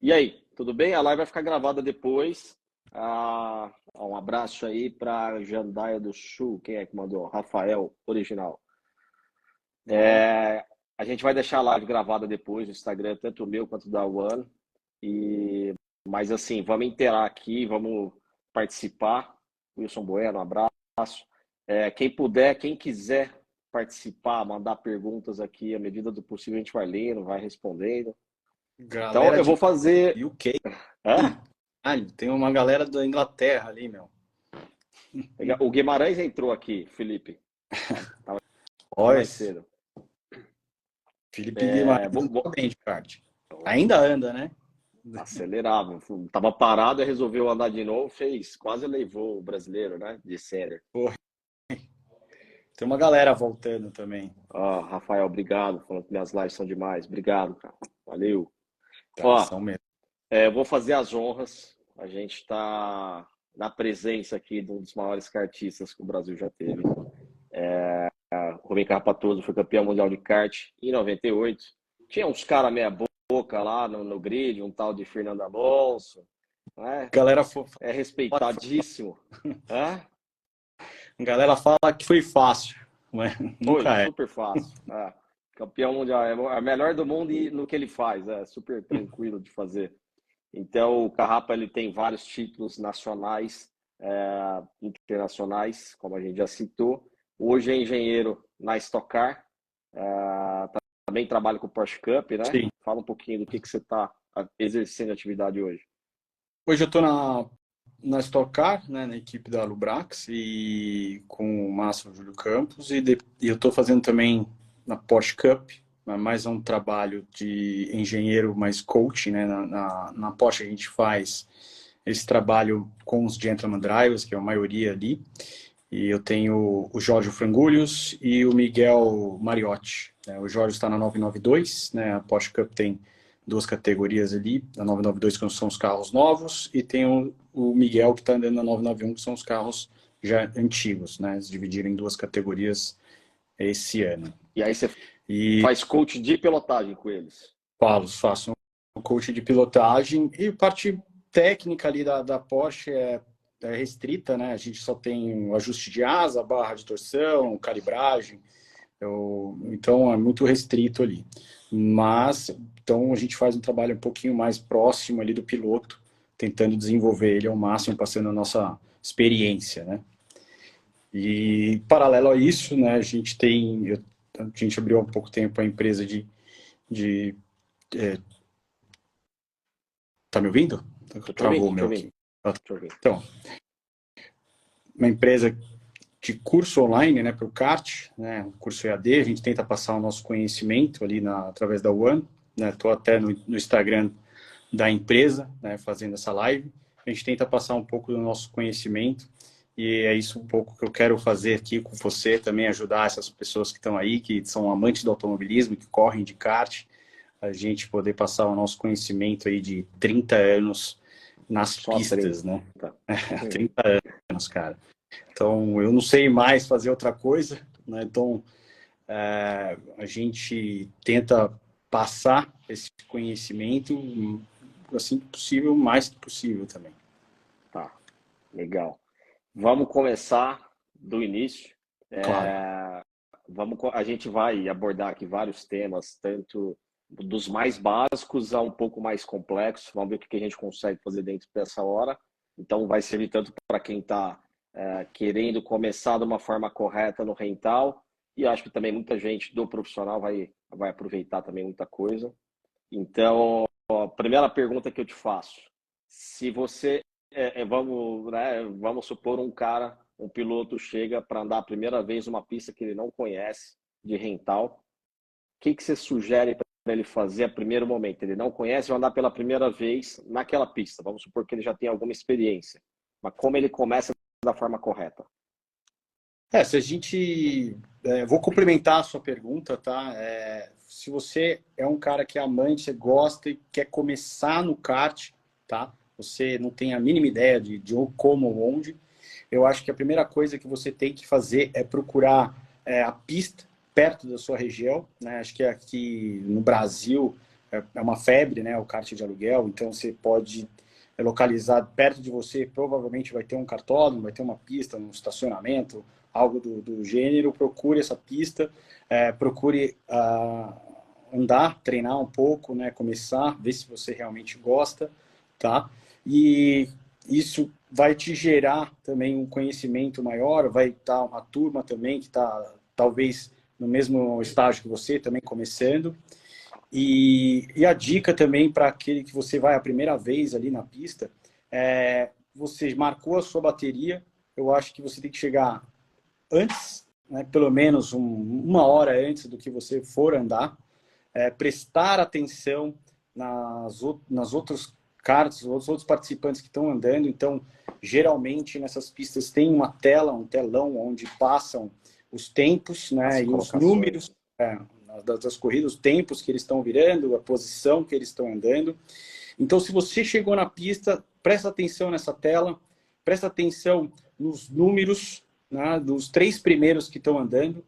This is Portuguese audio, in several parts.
E aí, tudo bem? A live vai ficar gravada depois. Um abraço aí para Jandaia do Sul. Quem é que mandou? Rafael, original. A gente vai deixar a live gravada depois no Instagram, tanto o meu quanto da One. Mas assim, vamos inteirar aqui, vamos participar. Wilson Bueno, um abraço. Quem puder, quem quiser participar, mandar perguntas aqui, à medida do possível, a gente vai lendo, vai respondendo. Então, Galera eu vou de fazer. UK. Hã? Tem uma galera da Inglaterra ali, meu. O Guimarães entrou aqui, Felipe. Tava mais Pois, cedo. Felipe Guimarães andou bem de kart. Ainda anda, né? Acelerava. Tava parado e resolveu andar de novo, quase levou o brasileiro, né? De série. Tem uma galera voltando também. Rafael, obrigado. Falando que minhas lives são demais. Obrigado, cara. Valeu. Tá, são mesmo. Eu vou fazer as honras. A gente está na presença aqui de um dos maiores kartistas que o Brasil já teve. O Rubem Carrapatoso foi campeão mundial de kart em 98. Tinha uns caras meia boca lá no grid, um tal de Fernando Alonso. Né? Galera É respeitadíssimo. Galera fala que foi fácil, mas Foi, nunca é. super fácil. Campeão mundial, é a melhor do mundo no que ele faz, é super tranquilo de fazer. Então, o Carrapa ele tem vários títulos nacionais, internacionais, como a gente já citou. Hoje é engenheiro na Stock Car, também trabalha com o Porsche Cup, né? Sim. Fala um pouquinho do que você está exercendo a atividade hoje. Hoje eu estou na Stock Car, né, na equipe da Lubrax e com o Márcio Júlio Campos e eu estou fazendo também na Porsche Cup, mais um trabalho de engenheiro mais coach, né? Na Porsche a gente faz esse trabalho com os Gentleman Drivers, que é a maioria ali, e eu tenho o Jorge Frangulhos e o Miguel Mariotti. Né? O Jorge está na 992, né? A Porsche Cup tem duas categorias ali, a 992 que são os carros novos e tem o Miguel que está andando na 991 que são os carros já antigos, né? Eles dividiram em duas categorias esse ano. E aí você faz coach de pilotagem com eles? Faço um coach de pilotagem e parte técnica ali da Porsche é restrita, né? A gente só tem o ajuste de asa, barra de torção, calibragem, então é muito restrito ali. Mas então a gente faz um trabalho um pouquinho mais próximo ali do piloto, tentando desenvolver ele ao máximo, passando a nossa experiência, né? E paralelo a isso, né? A gente abriu há pouco tempo a empresa tá me ouvindo? Travou o meu aqui. Então, uma empresa de curso online, né, para o kart, né, um curso EAD, a gente tenta passar o nosso conhecimento ali através da One, né, estou até no Instagram da empresa, né, fazendo essa live, a gente tenta passar um pouco do nosso conhecimento e é isso um pouco que eu quero fazer aqui com você, também ajudar essas pessoas que estão aí, que são amantes do automobilismo, que correm de kart, a gente poder passar o nosso conhecimento aí de 30 anos nas pistas, 30. Né? 30 anos, cara. Então, eu não sei mais fazer outra coisa, né? Então, a gente tenta passar esse conhecimento assim que possível, o mais possível também. Tá, legal. Vamos começar do início. Claro. A gente vai abordar aqui vários temas, tanto dos mais básicos a um pouco mais complexos. Vamos ver o que a gente consegue fazer dentro dessa hora. Então, vai servir tanto para quem está querendo começar de uma forma correta no rental, e acho que também muita gente do profissional vai aproveitar também muita coisa. Então, a primeira pergunta que eu te faço, se você, vamos supor um piloto chega para andar a primeira vez numa pista que ele não conhece, de rental, o que você sugere para ele fazer a primeiro momento? Ele não conhece, vai andar pela primeira vez naquela pista, vamos supor que ele já tem alguma experiência, mas como ele começa da forma correta? Se a gente... vou complementar a sua pergunta, tá? Se você é um cara que é amante, você gosta e quer começar no kart, tá? Você não tem a mínima ideia de como ou onde, eu acho que a primeira coisa que você tem que fazer é procurar a pista perto da sua região, né? Acho que aqui no Brasil é uma febre, né, o kart de aluguel, então você pode localizar perto de você, provavelmente vai ter um kartódromo, vai ter uma pista, um estacionamento, algo do gênero. Procure essa pista, procure andar, treinar um pouco, né, começar, ver se você realmente gosta, tá? E isso vai te gerar também um conhecimento maior, vai estar uma turma também que está talvez no mesmo estágio que você, também começando. E a dica também para aquele que você vai a primeira vez ali na pista, você marcou a sua bateria, eu acho que você tem que chegar antes, né, pelo menos uma hora antes do que você for andar, prestar atenção nas outros karts, os outros participantes que estão andando. Então, geralmente nessas pistas tem uma tela, um telão onde passam os tempos, né, e os números das corridas, os tempos que eles estão virando, a posição que eles estão andando. Então, se você chegou na pista, presta atenção nessa tela, presta atenção nos números, né, dos 3 primeiros que estão andando.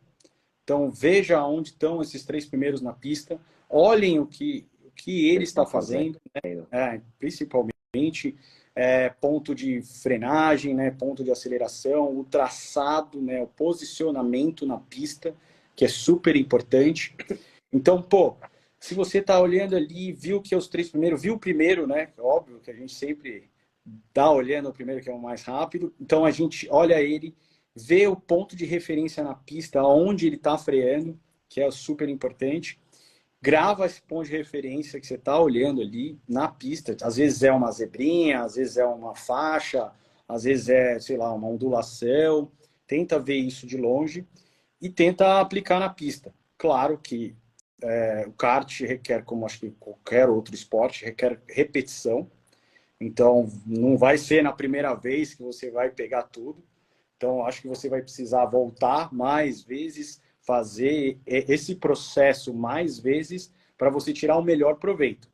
Então, veja onde estão esses 3 primeiros na pista, olhem o que ele está fazendo, né? Principalmente ponto de frenagem, né? Ponto de aceleração, o traçado, né? O posicionamento na pista, que é super importante. Então, se você está olhando ali, viu que é os 3 primeiros, viu o primeiro, né? Óbvio que a gente sempre está olhando o primeiro, que é o mais rápido. Então, a gente olha ele, vê o ponto de referência na pista, onde ele está freando, que é super importante. Grava esse ponto de referência que você está olhando ali na pista. Às vezes é uma zebrinha, às vezes é uma faixa, às vezes é, sei lá, uma ondulação. Tenta ver isso de longe e tenta aplicar na pista. Claro que o kart requer, como acho que qualquer outro esporte, requer repetição. Então, não vai ser na primeira vez que você vai pegar tudo. Então, acho que você vai precisar voltar mais vezes, fazer esse processo mais vezes para você tirar o melhor proveito.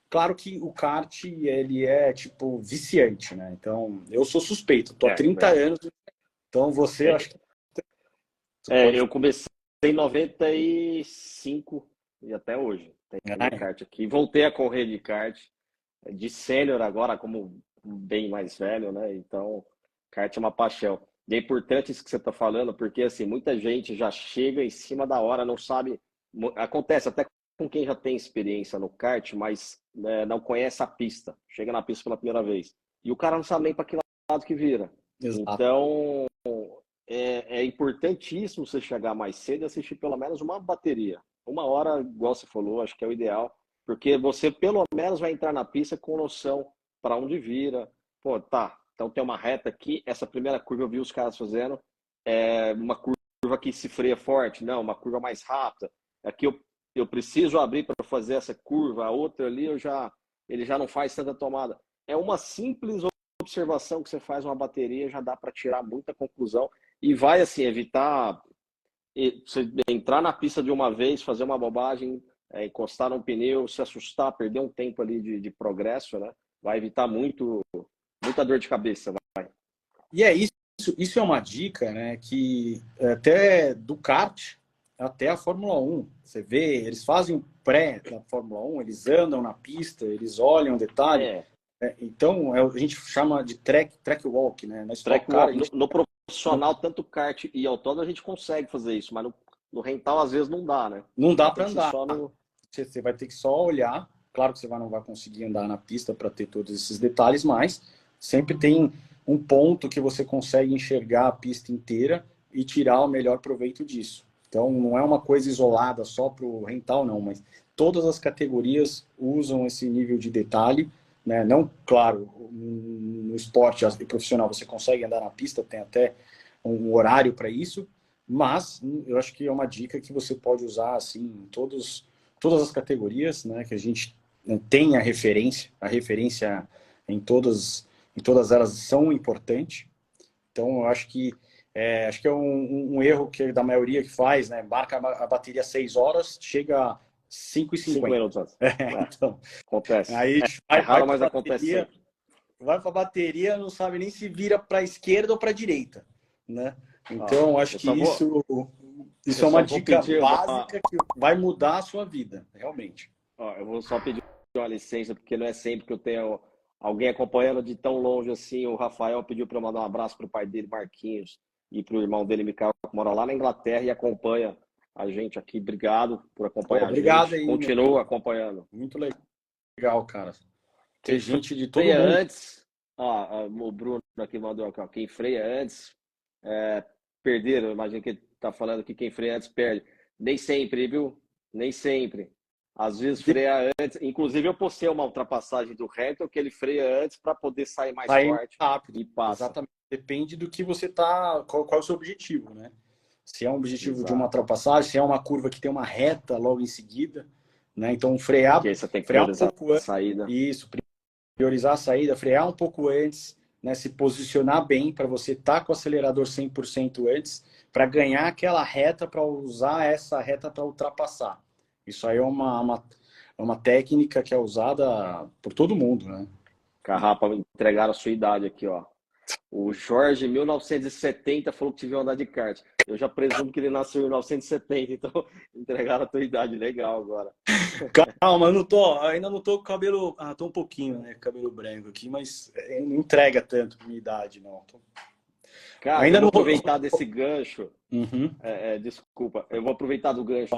Claro que o kart, ele é, tipo, viciante, né? Então, eu sou suspeito, estou há 30 anos, então você, acho que... Eu comecei em 95 e até hoje. Tenho kart aqui. Voltei a correr de kart, de sênior agora, como bem mais velho, né? Então, kart é uma paixão. E é importante isso que você está falando, porque assim, muita gente já chega em cima da hora, não sabe. Acontece até com quem já tem experiência no kart, mas não conhece a pista. Chega na pista pela primeira vez. E o cara não sabe nem para que lado que vira. Exato. Então, é importantíssimo você chegar mais cedo e assistir pelo menos uma bateria. Uma hora, igual você falou, acho que é o ideal, porque você pelo menos vai entrar na pista com noção para onde vira. Pô, tá. Então tem uma reta aqui, essa primeira curva eu vi os caras fazendo, uma curva que se freia forte, não, uma curva mais rápida. Aqui eu preciso abrir para fazer essa curva, a outra ali ele já não faz tanta tomada. É uma simples observação que você faz uma bateria, já dá para tirar muita conclusão e vai assim evitar você entrar na pista de uma vez, fazer uma bobagem, encostar num pneu, se assustar, perder um tempo ali de progresso, né? Vai evitar muita dor de cabeça. Vai. E isso é uma dica, né, que até do kart até a Fórmula 1. Você vê, eles fazem o pré da Fórmula 1, eles andam na pista, eles olham detalhe. Então, a gente chama de track walk, né? Na track walk, no profissional, tanto kart e autódromo, a gente consegue fazer isso, mas no rental, às vezes, não dá, né? Não dá para andar. Você vai ter que só olhar. Claro que você não vai conseguir andar na pista para ter todos esses detalhes, mas sempre tem um ponto que você consegue enxergar a pista inteira e tirar o melhor proveito disso. Então, não é uma coisa isolada só para o rental, não, mas todas as categorias usam esse nível de detalhe, né? Não, claro, no esporte profissional você consegue andar na pista, tem até um horário para isso, mas eu acho que é uma dica que você pode usar assim, em todas as categorias, né? Que a gente tem a referência em todas elas são importantes. Então, eu acho que é um erro que da maioria que faz, né? Marca a bateria 6 horas, chega a 5 minutos. Então, acontece. Aí raro, mas acontece. Vai para a bateria, não sabe nem se vira para a esquerda ou para a direita, né? Então, acho que isso é uma dica básica que vai mudar a sua vida, realmente. Ó, eu vou só pedir uma licença, porque não é sempre que eu tenho alguém acompanhando de tão longe assim. O Rafael pediu para eu mandar um abraço para o pai dele, Marquinhos, e para o irmão dele, Micael, que mora lá na Inglaterra e acompanha a gente aqui. Obrigado por Pô, acompanhar a obrigado gente. aí, meu. Continua acompanhando. Muito legal, cara. Ter Quem gente de todo freia mundo. antes, ó, o Bruno aqui mandou aqui, ó, quem freia antes, perderam. Imagina que ele tá falando que quem freia antes perde. Nem sempre, viu? Nem sempre. Às vezes freia antes. Inclusive, eu postei uma ultrapassagem do Hamilton que ele freia antes para poder sair mais Sair forte rápido. e passa. Exatamente. Depende do que você tá. Qual é o seu objetivo, né? Se é um objetivo de uma Exato. ultrapassagem, se é uma curva que tem uma reta logo em seguida, né? Então, Que aí você tem que frear um priorizar pouco a antes. saída. Isso, priorizar a saída, frear um pouco antes, né? Se posicionar bem para você estar com o acelerador 100% antes, para ganhar aquela reta, para usar essa reta para ultrapassar. Isso aí é uma técnica que é usada por todo mundo, né? Carrapa, entregaram a sua idade aqui, ó. O Jorge, 1970, falou que te viu andar de kart. Eu já presumo que ele nasceu em 1970, então entregaram a tua idade. Legal agora. Calma, eu não tô, ainda não tô com cabelo. Ah, tô um pouquinho, né? Cabelo branco aqui, mas não entrega tanto pra minha idade, não. Cara, eu Ainda vou não. aproveitar desse gancho. Uhum. Desculpa, eu vou aproveitar do gancho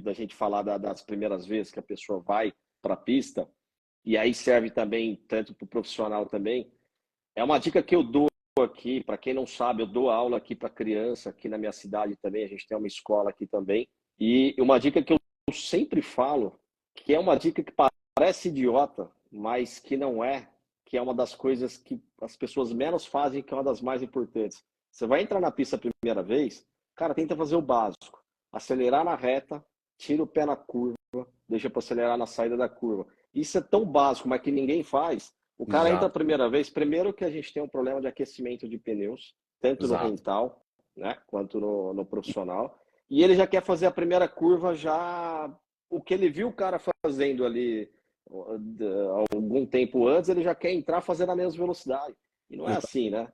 da gente falar das primeiras vezes que a pessoa vai para a pista, e aí serve também tanto para o profissional também. É uma dica que eu dou aqui, para quem não sabe, eu dou aula aqui para criança, aqui na minha cidade também, a gente tem uma escola aqui também. E uma dica que eu sempre falo, que é uma dica que parece idiota, mas que não é, que é uma das coisas que as pessoas menos fazem, que é uma das mais importantes. Você vai entrar na pista a primeira vez, cara, tenta fazer o básico. Acelerar na reta, tira o pé na curva, deixa para acelerar na saída da curva. Isso é tão básico, mas que ninguém faz. O cara entra a Exato, primeira vez, primeiro que a gente tem um problema de aquecimento de pneus, tanto no exato. rental, né, quanto no profissional. E ele já quer fazer a primeira curva já o que ele viu o cara fazendo ali algum tempo antes, ele já quer entrar fazendo a mesma velocidade. E não é assim, né?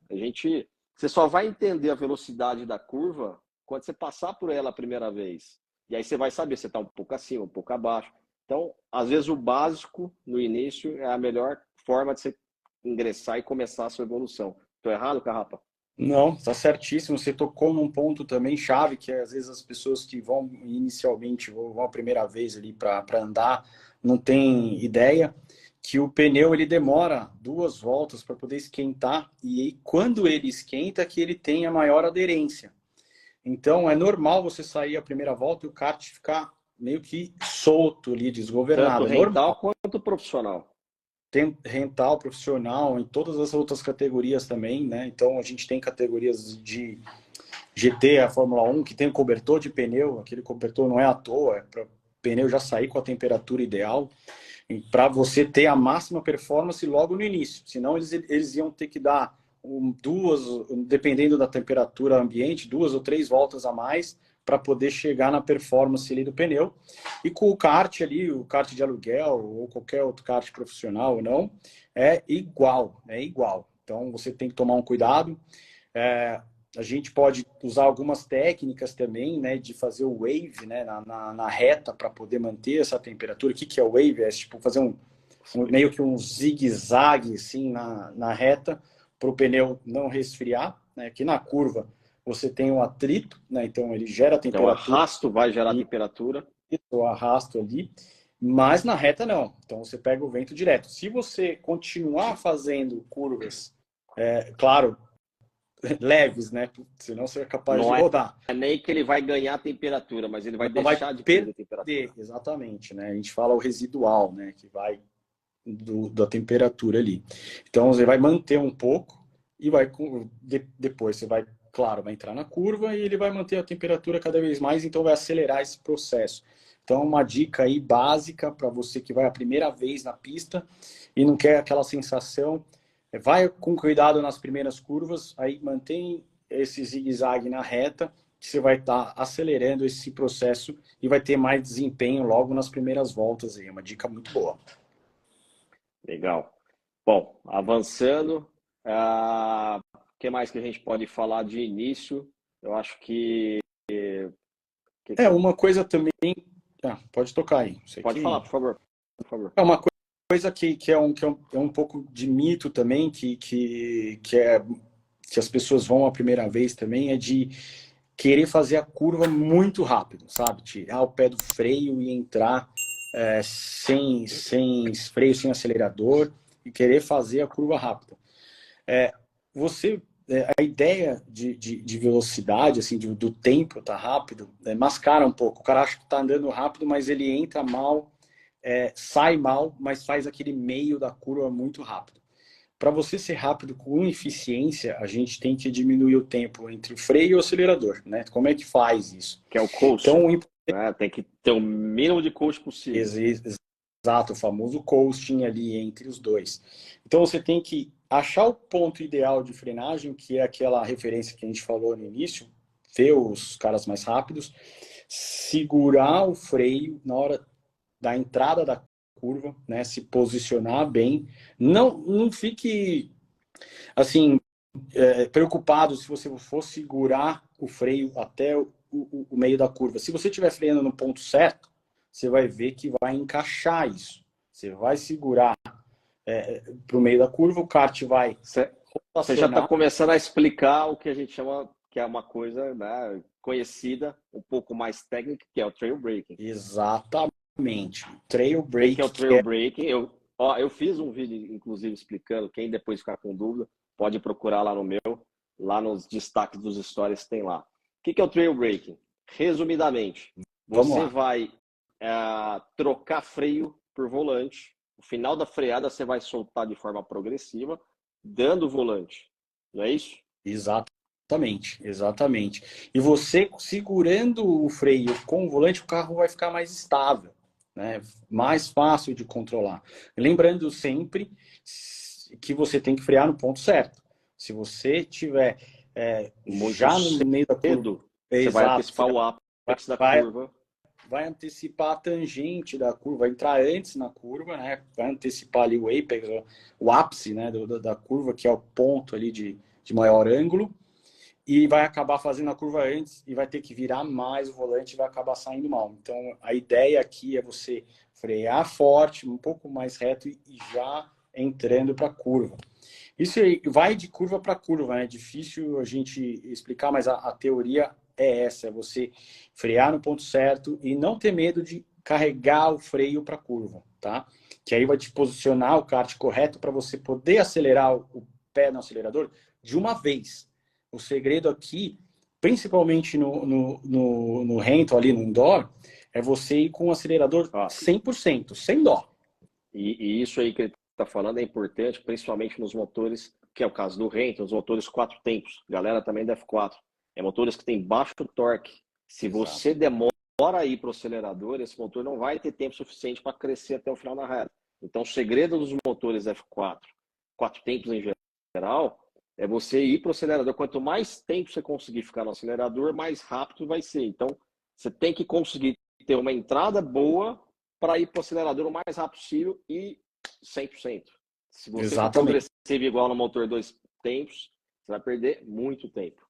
Você só vai entender a velocidade da curva quando você passar por ela a primeira vez. E aí você vai saber se está um pouco acima, um pouco abaixo. Então, às vezes o básico no início é a melhor forma de você ingressar e começar a sua evolução. Estou errado, Carrapa? Não, tá certíssimo. Você tocou num ponto também chave, que é, às vezes as pessoas que vão inicialmente, vão a primeira vez ali para andar, não tem ideia que o pneu ele demora 2 voltas para poder esquentar, e aí, quando ele esquenta que ele tem a maior aderência. Então é normal você sair a primeira volta e o kart ficar meio que solto ali, Tanto desgovernado. É rental normal. quanto profissional. Tem rental profissional em todas as outras categorias também, né? Então a gente tem categorias de GT, a Fórmula 1, que tem cobertor de pneu, aquele cobertor não é à toa, é para o pneu já sair com a temperatura ideal, para você ter a máxima performance logo no início. Senão eles iam ter que dar duas, dependendo da temperatura ambiente, 2 ou 3 voltas a mais para poder chegar na performance ali do pneu. E com o kart ali, o kart de aluguel ou qualquer outro kart profissional ou não, é igual, é igual. Então você tem que tomar um cuidado. A gente pode usar algumas técnicas também, né, de fazer o wave, né, na reta para poder manter essa temperatura. O que é o wave? É tipo fazer meio que um zigue-zague assim na reta para o pneu não resfriar, né? Aqui na curva você tem o atrito, né, então ele gera Então, temperatura arrasto vai gerar e temperatura. eu arrasto ali, mas na reta não. Então você pega o vento direto. Se você continuar fazendo curvas, claro, leves, né? Senão você é capaz de Não é rodar. nem que ele vai ganhar temperatura, mas ele vai Não vai deixar de perder perder, temperatura. exatamente, né? A gente fala o residual, né? Que vai da temperatura ali. Então você vai manter um pouco e vai depois você vai, claro, vai entrar na curva e ele vai manter a temperatura cada vez mais, então vai acelerar esse processo. Então uma dica aí básica para você que vai a primeira vez na pista e não quer aquela sensação, vai com cuidado nas primeiras curvas, aí mantém esse zigue-zague na reta, que você vai estar acelerando esse processo e vai ter mais desempenho logo nas primeiras voltas aí. É uma dica muito boa. Legal. Bom, avançando, o que mais que a gente pode falar de início? Eu acho que Uma coisa também Pode tocar aí. Pode falar, por favor. Por favor. É uma coisa que é um pouco de mito também, que as pessoas vão a primeira vez também, é de querer fazer a curva muito rápido, sabe? Tirar o pé do freio e entrar sem freio, sem acelerador e querer fazer a curva rápida. A ideia de velocidade, assim, do tempo tá rápido, mascara um pouco. O cara acha que tá andando rápido, mas ele entra mal, sai mal, mas faz aquele meio da curva muito rápido. Para você ser rápido com eficiência, a gente tem que diminuir o tempo entre o freio e o acelerador, né? Como é que faz isso? Que é o coast. Então, tem que ter o mínimo de coast possível. Exato, o famoso coasting ali entre os dois. Então você tem que achar o ponto ideal de frenagem, que é aquela referência que a gente falou no início, ver os caras mais rápidos, segurar o freio na hora da entrada da curva, né, se posicionar bem, não fique assim preocupado se você for segurar o freio até o meio da curva. Se você estiver freando no ponto certo, você vai ver que vai encaixar isso. Você vai segurar para o meio da curva, o kart vai Você já está começando a explicar o que a gente chama, que é uma coisa, né, conhecida, um pouco mais técnica, que é o trail braking. Exatamente. Trail braking. O que é o trail braking? Eu fiz um vídeo, inclusive, explicando. Quem depois ficar com dúvida, pode procurar lá no meu, lá nos destaques dos stories tem lá. O que é o trail braking? Resumidamente, você vai trocar freio por volante. No final da freada, você vai soltar de forma progressiva, dando o volante. Não é isso? Exatamente. E você segurando o freio com o volante, o carro vai ficar mais estável, né? Mais fácil de controlar. Lembrando sempre que você tem que frear no ponto certo. Se você tiver já no meio da curva, você vai antecipar o apex da curva. Vai antecipar a tangente da curva, vai entrar antes na curva, né? Vai antecipar ali o apex, o ápice, né, da curva, que é o ponto ali de maior ângulo, e vai acabar fazendo a curva antes e vai ter que virar mais o volante e vai acabar saindo mal. Então, a ideia aqui é você frear forte, um pouco mais reto e já entrando para a curva. Isso vai de curva para curva, né? É difícil a gente explicar, mas a teoria é essa, é você frear no ponto certo e não ter medo de carregar o freio para a curva, tá? Que aí vai te posicionar o kart correto para você poder acelerar o pé no acelerador de uma vez. O segredo aqui, principalmente no rental ali, no indoor, é você ir com o acelerador 100%, sem dó. E isso aí que ele está falando é importante, principalmente nos motores, que é o caso do rental, os motores 4 tempos. Galera também da F4. É motores que tem baixo torque. Se você demora a ir para o acelerador, esse motor não vai ter tempo suficiente para crescer até o final da reta. Então, o segredo dos motores F4, 4 tempos em geral, é você ir para o acelerador. Quanto mais tempo você conseguir ficar no acelerador, mais rápido vai ser. Então, você tem que conseguir ter uma entrada boa para ir para o acelerador o mais rápido possível e 100%. Se você for progressivo igual no motor 2 tempos, você vai perder muito tempo.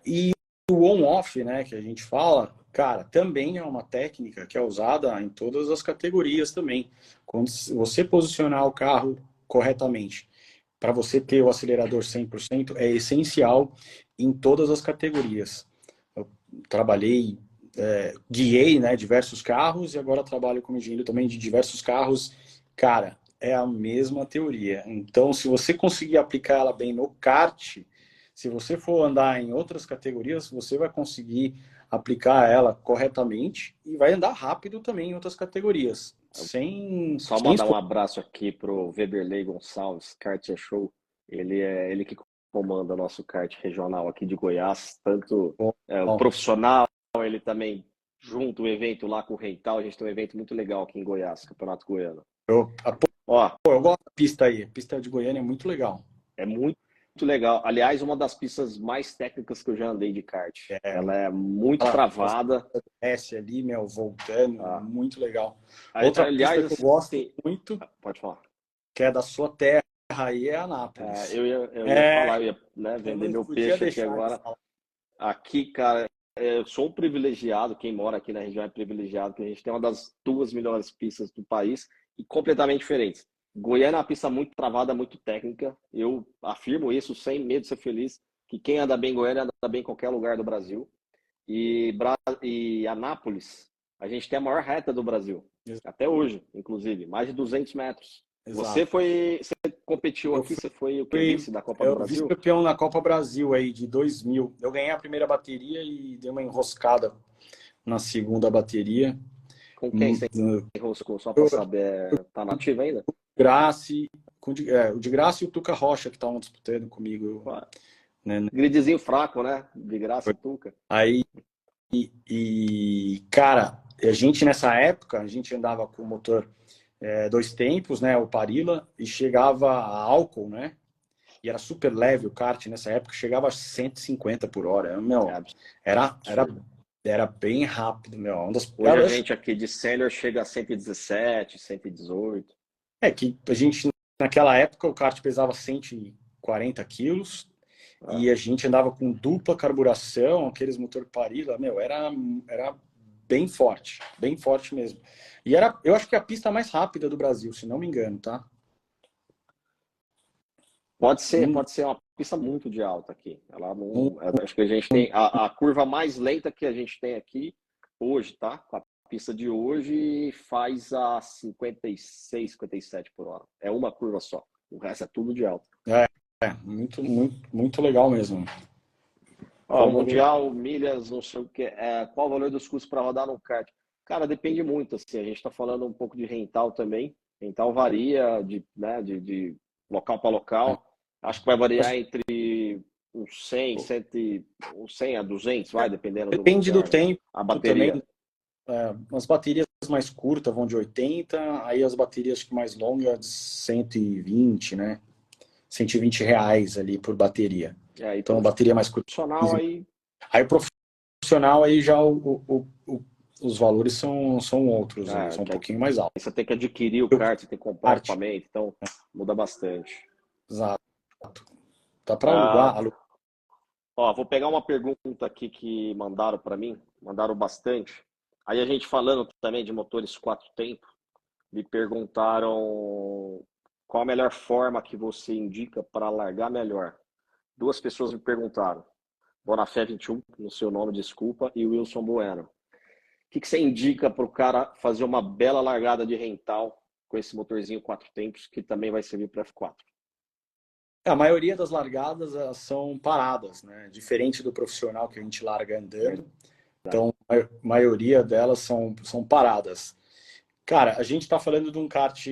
E o on-off, né, que a gente fala, cara, também é uma técnica que é usada em todas as categorias também. Quando você posicionar o carro corretamente, para você ter o acelerador 100%, é essencial em todas as categorias. Eu trabalhei, guiei, né, diversos carros e agora trabalho como engenheiro também de diversos carros. Cara, é a mesma teoria. Então, se você conseguir aplicar ela bem no kart, se você for andar em outras categorias, você vai conseguir aplicar ela corretamente e vai andar rápido também em outras categorias. Só mandar um abraço aqui pro Weberley Gonçalves, Kart é Show. Ele que comanda nosso kart regional aqui de Goiás, tanto o profissional, ele também junto o evento lá com o Rental. A gente tem um evento muito legal aqui em Goiás, Campeonato Goiano. Eu gosto da pista aí. A pista de Goiânia é muito legal. É muito legal. Aliás, uma das pistas mais técnicas que eu já andei de kart. Ela é muito travada. Desce ali, voltando, muito legal. Aliás, pista que eu gosto muito, pode falar, que é da sua terra aí, é Anápolis. Eu ia falar, eu ia vender meu peixe aqui agora. Aqui, cara, eu sou um privilegiado, quem mora aqui na região é privilegiado, que a gente tem uma das 2 melhores pistas do país e completamente diferentes. Goiânia é uma pista muito travada, muito técnica. Eu afirmo isso sem medo de ser feliz, que quem anda bem em Goiânia anda bem em qualquer lugar do Brasil. E Anápolis, a gente tem a maior reta do Brasil, até hoje, inclusive, mais de 200 metros. Exato. Você competiu aqui, você foi o que vice da Copa do Brasil? Eu vice-campeão na Copa Brasil aí de 2000. Eu ganhei a primeira bateria e dei uma enroscada na segunda bateria. Com quem você enroscou, só para saber? Tá nativo ainda? Grace, o de Graça e o Tuca Rocha, que estavam disputando comigo. Né? Gridzinho fraco, né? De Graça e Tuca. Aí, cara, a gente nessa época, a gente andava com o motor 2 tempos, né? O Parilla, e chegava a álcool, né? E era super leve o kart nessa época, chegava a 150 por hora. Meu, era bem rápido, meu. Hoje a gente aqui de sênior chega a 117, 118. Que a gente, naquela época, o kart pesava 140 quilos e a gente andava com dupla carburação, aqueles motor Parilla, meu, era bem forte mesmo. E eu acho que a pista mais rápida do Brasil, se não me engano, tá? Pode ser uma pista muito de alta aqui. Acho que a gente tem a curva mais lenta que a gente tem aqui hoje, tá? A pista de hoje faz a 56, 57 por hora. É uma curva só. O resto é tudo de alta. Muito legal mesmo. Mundial, milhas, não sei o que. Qual o valor dos custos para rodar no kart? Cara, depende muito. Assim, a gente está falando um pouco de rental também. Rental varia de local para local. Acho que vai variar entre uns 100 a 200, vai, dependendo Depende do tempo. A bateria. Também, as baterias mais curtas vão de 80, aí as baterias mais longas de 120, né? R$120 ali por bateria. Então, a bateria mais curta. Aí o profissional, aí já os valores são outros, são um pouquinho mais altos. Você tem que adquirir o kart, você tem que comprar o equipamento, então muda bastante. Exato. Tá para alugar. Vou pegar uma pergunta aqui que mandaram para mim, mandaram bastante. Aí a gente falando também de motores 4 tempos, me perguntaram qual a melhor forma que você indica para largar melhor. 2 pessoas me perguntaram. Bonafé 21, no seu nome, desculpa, e Wilson Bueno. O que você indica para o cara fazer uma bela largada de rental com esse motorzinho 4 tempos, que também vai servir para F4? A maioria das largadas são paradas, né? Diferente do profissional que a gente larga andando. Então, a maioria delas são paradas. Cara, a gente está falando de um kart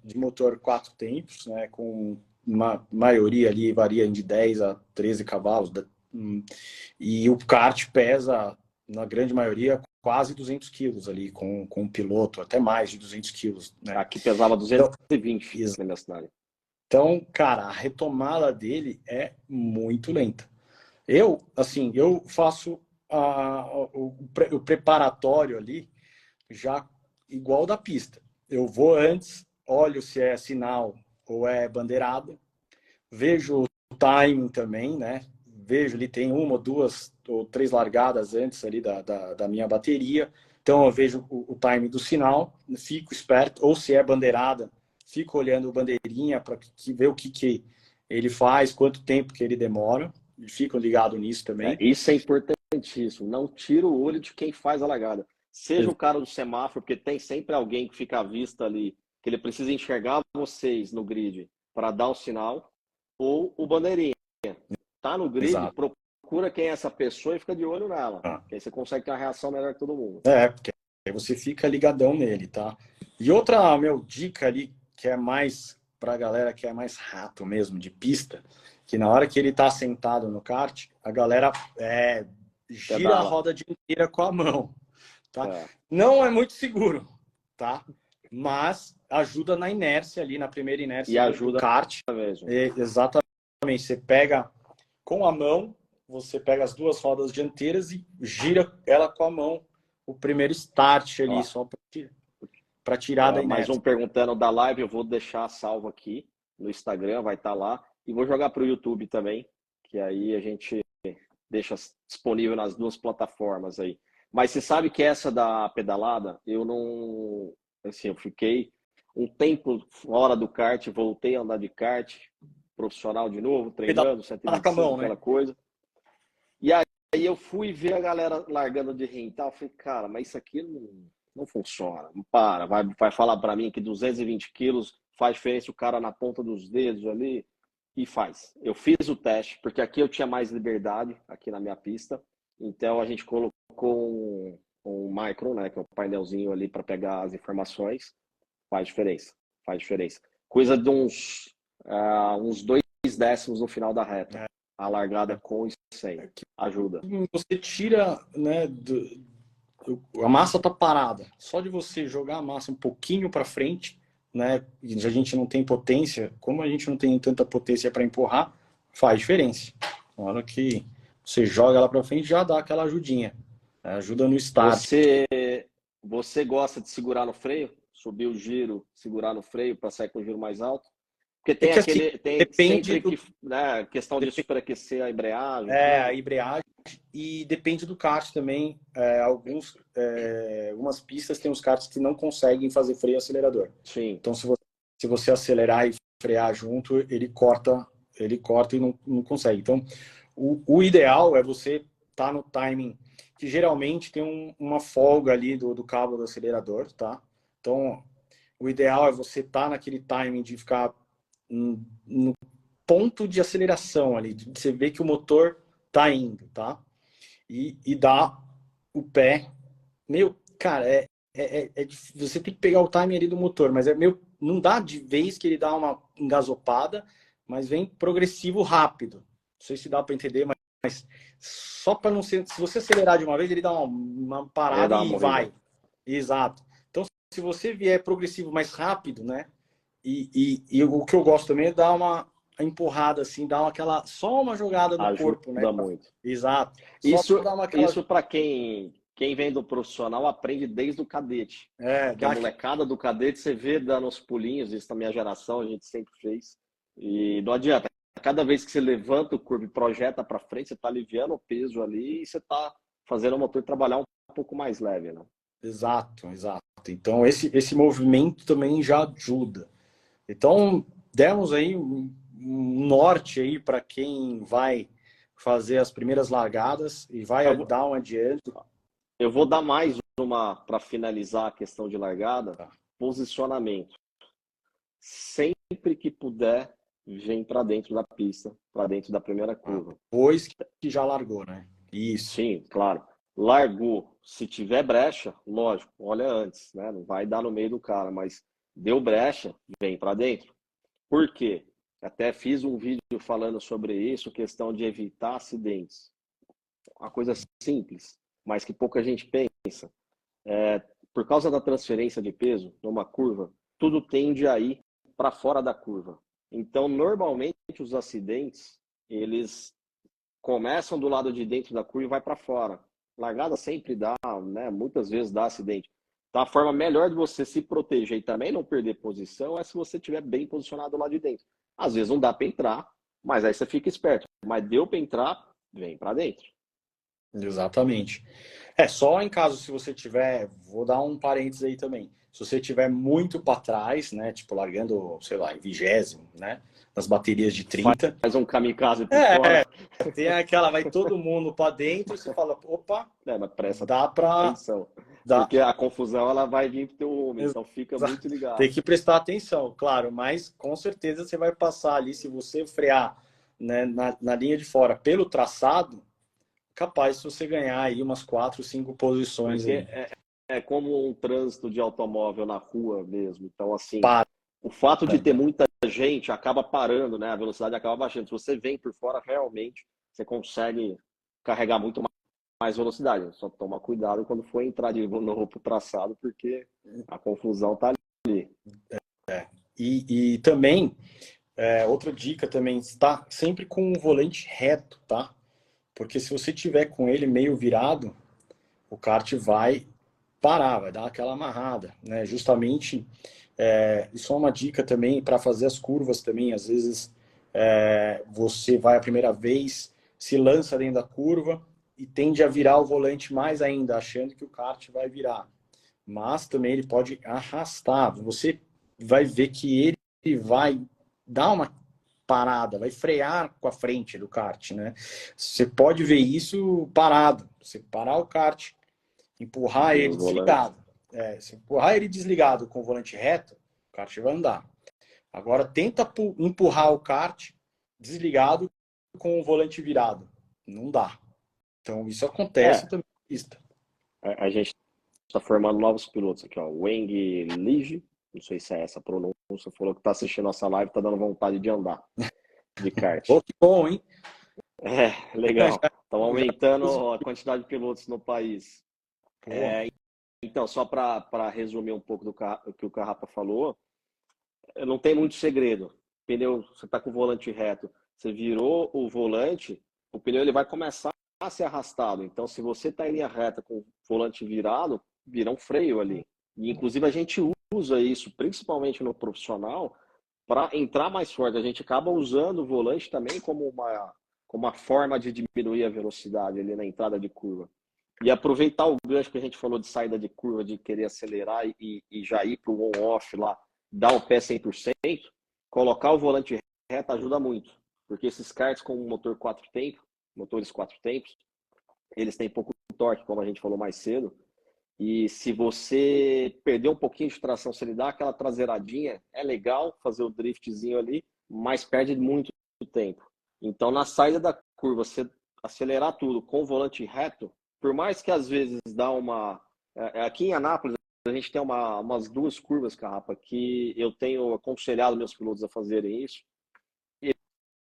de motor 4 tempos, né? Com uma maioria ali varia de 10 a 13 cavalos. E o kart pesa, na grande maioria, quase 200 quilos ali, com o piloto, até mais de 200 quilos. Né? Aqui pesava 220 na minha cidade. Então, cara, a retomada dele é muito lenta. Eu faço o preparatório ali já igual da pista. Eu vou antes, olho se é sinal ou é bandeirada, vejo o timing também, né? Vejo ali, tem 1, 2 ou 3 largadas antes ali da minha bateria. Então eu vejo o timing do sinal, fico esperto, ou se é bandeirada, fico olhando o bandeirinha para ver o que ele faz, quanto tempo que ele demora, e fico ligado nisso também. Isso é importantíssimo, não tira o olho de quem faz a largada. Seja o cara do semáforo, porque tem sempre alguém que fica à vista ali, que ele precisa enxergar vocês no grid para dar o sinal, ou o bandeirinha. Tá no grid, exato. Procura quem é essa pessoa e fica de olho nela. Que aí você consegue ter uma reação melhor que todo mundo. Porque aí você fica ligadão nele, tá? E outra, dica ali, que é mais pra galera que é mais rato mesmo, de pista, que na hora que ele tá sentado no kart, a galera gira a roda dianteira com a mão, tá? Não é muito seguro, tá? Mas ajuda na inércia ali, na primeira inércia e ajuda do kart. Mesmo. Exatamente, você pega com a mão, você pega as 2 rodas dianteiras e gira ela com a mão, o primeiro start ali, só para tirar da inércia. Mais um perguntando da live, eu vou deixar salvo aqui no Instagram, vai estar lá, e vou jogar para o YouTube também, que aí a gente deixa disponível nas duas plataformas aí. Mas você sabe que essa da pedalada, eu não... Assim, eu fiquei um tempo fora do kart, voltei a andar de kart, profissional de novo, treinando, 125, aquela coisa. E aí eu fui ver a galera largando de rental, falei, cara, mas isso aqui não funciona, não para. Vai falar para mim que 220 quilos faz diferença o cara na ponta dos dedos ali, e faz. Eu fiz o teste, porque aqui eu tinha mais liberdade, aqui na minha pista, então a gente colocou um micro, né, que é um painelzinho ali para pegar as informações, faz diferença, faz diferença. Coisa de uns 2 décimos no final da reta. A largada com e sem ajuda. Você tira, né, a massa tá parada. Só de você jogar a massa um pouquinho para frente, né, e a gente não tem potência, como a gente não tem tanta potência para empurrar, faz diferença. Na hora que você joga ela para frente, já dá aquela ajudinha. Né, ajuda no start. Você gosta de segurar no freio? Subir o giro, segurar no freio para sair com o giro mais alto? Porque tem aquele. Assim, tem depende sempre né, questão de superaquecer a embreagem. A embreagem. E depende do kart também. Algumas pistas tem os karts que não conseguem fazer freio e acelerador. Sim. Então, se você acelerar e frear junto, ele corta e não consegue. Então, o ideal é você estar no timing, que geralmente tem uma folga ali do cabo do acelerador, tá? Então, o ideal é você estar naquele timing de ficar no ponto de aceleração ali, de você ver que o motor tá indo, tá? E dar o pé. Cara, você tem que pegar o timing ali do motor, mas não dá de vez que ele dá uma engasopada, mas vem progressivo rápido. Não sei se dá para entender, mas só para não ser... Se você acelerar de uma vez, ele dá uma parada e vai. Exato. Então, se você vier progressivo mais rápido, né? E o que eu gosto também é dar uma empurrada assim, dar só uma jogada no corpo, né? Muito. Exato. Isso para quem vem do profissional aprende desde o cadete. A molecada do cadete você vê dando os pulinhos, isso na minha geração a gente sempre fez. E não adianta. Cada vez que você levanta o corpo e projeta para frente, você está aliviando o peso ali e você está fazendo o motor trabalhar um pouco mais leve, né? Exato. Então esse movimento também já ajuda. Então, demos aí um norte aí para quem vai fazer as primeiras largadas e vai dar um adiante. Eu vou dar mais uma para finalizar a questão de largada. Posicionamento. Sempre que puder, vem para dentro da pista, para dentro da primeira curva. Depois que já largou, né? Isso. Sim, claro. Largou. Se tiver brecha, lógico, olha antes, né? Não vai dar no meio do cara, mas deu brecha, vem para dentro. Por quê? Até fiz um vídeo falando sobre isso, questão de evitar acidentes. Uma coisa simples, mas que pouca gente pensa. Por causa da transferência de peso numa curva, tudo tende a ir para fora da curva. Então, normalmente, os acidentes, eles começam do lado de dentro da curva e vai para fora. Largada sempre dá, né? Muitas vezes dá acidente. Então, a forma melhor de você se proteger e também não perder posição é se você estiver bem posicionado lá de dentro. Às vezes não dá para entrar, mas aí você fica esperto. Mas deu para entrar, vem para dentro. Exatamente. Só em caso se você tiver, vou dar um parênteses aí também. Se você tiver muito para trás, né, tipo largando, sei lá, em 20º, né, nas baterias de 30, faz um kamikaze por fora. Tem aquela, vai todo mundo para dentro, você fala, opa, mas presta dá para atenção. Porque a confusão ela vai vir pro teu ombro, então fica muito ligado. Tem que prestar atenção, claro, mas com certeza você vai passar ali, se você frear, né, na linha de fora pelo traçado, capaz de você ganhar aí umas 4, 5 posições. É como um trânsito de automóvel na rua mesmo. Então, assim, Para. O fato de ter muita gente acaba parando, né? A velocidade acaba baixando. Se você vem por fora, realmente, você consegue carregar muito mais velocidade. Só toma cuidado quando for entrar de novo pro traçado, porque a confusão tá ali. E também, outra dica também, está sempre com o volante reto, tá? Porque se você tiver com ele meio virado, o kart vai parar, vai dar aquela amarrada, né? Justamente, isso é uma dica também para fazer as curvas também. Às vezes, você vai a primeira vez, se lança dentro da curva e tende a virar o volante mais ainda, achando que o kart vai virar. Mas também ele pode arrastar. Você vai ver que ele vai dar uma parada, vai frear com a frente do kart, né? Você pode ver isso parado. Você parar o kart, empurrar ele desligado. Se empurrar ele desligado com o volante reto, o kart vai andar. Agora tenta empurrar o kart desligado com o volante virado. Não dá. Então isso acontece também na pista. A gente está formando novos pilotos aqui, ó. Weng Lige, não sei se é essa a pronúncia, falou que está assistindo nossa live, está dando vontade de andar de kart. Pô, que bom, hein? Legal. Estamos aumentando a quantidade de pilotos no país. Então, só para resumir um pouco do que o Carrapa falou, não tem muito segredo. Pneu, você está com o volante reto, você virou o volante, o pneu ele vai começar a ser arrastado. Então, se você está em linha reta com o volante virado, vira um freio ali. E, inclusive, a gente usa isso, principalmente no profissional, para entrar mais forte. A gente acaba usando o volante também como uma forma de diminuir a velocidade ali na entrada de curva. E aproveitar o gancho que a gente falou de saída de curva, de querer acelerar e já ir para o on-off lá, dar o pé 100%, colocar o volante reto ajuda muito. Porque esses karts com motor 4 tempos, motores 4 tempos, eles têm pouco torque, como a gente falou mais cedo. E se você perder um pouquinho de tração, se ele dá aquela traseiradinha, é legal fazer o driftzinho ali, mas perde muito tempo. Então, na saída da curva, você acelerar tudo com o volante reto, por mais que às vezes dá uma... Aqui em Anápolis, a gente tem umas 2 curvas, Carrapa, que eu tenho aconselhado meus pilotos a fazerem isso.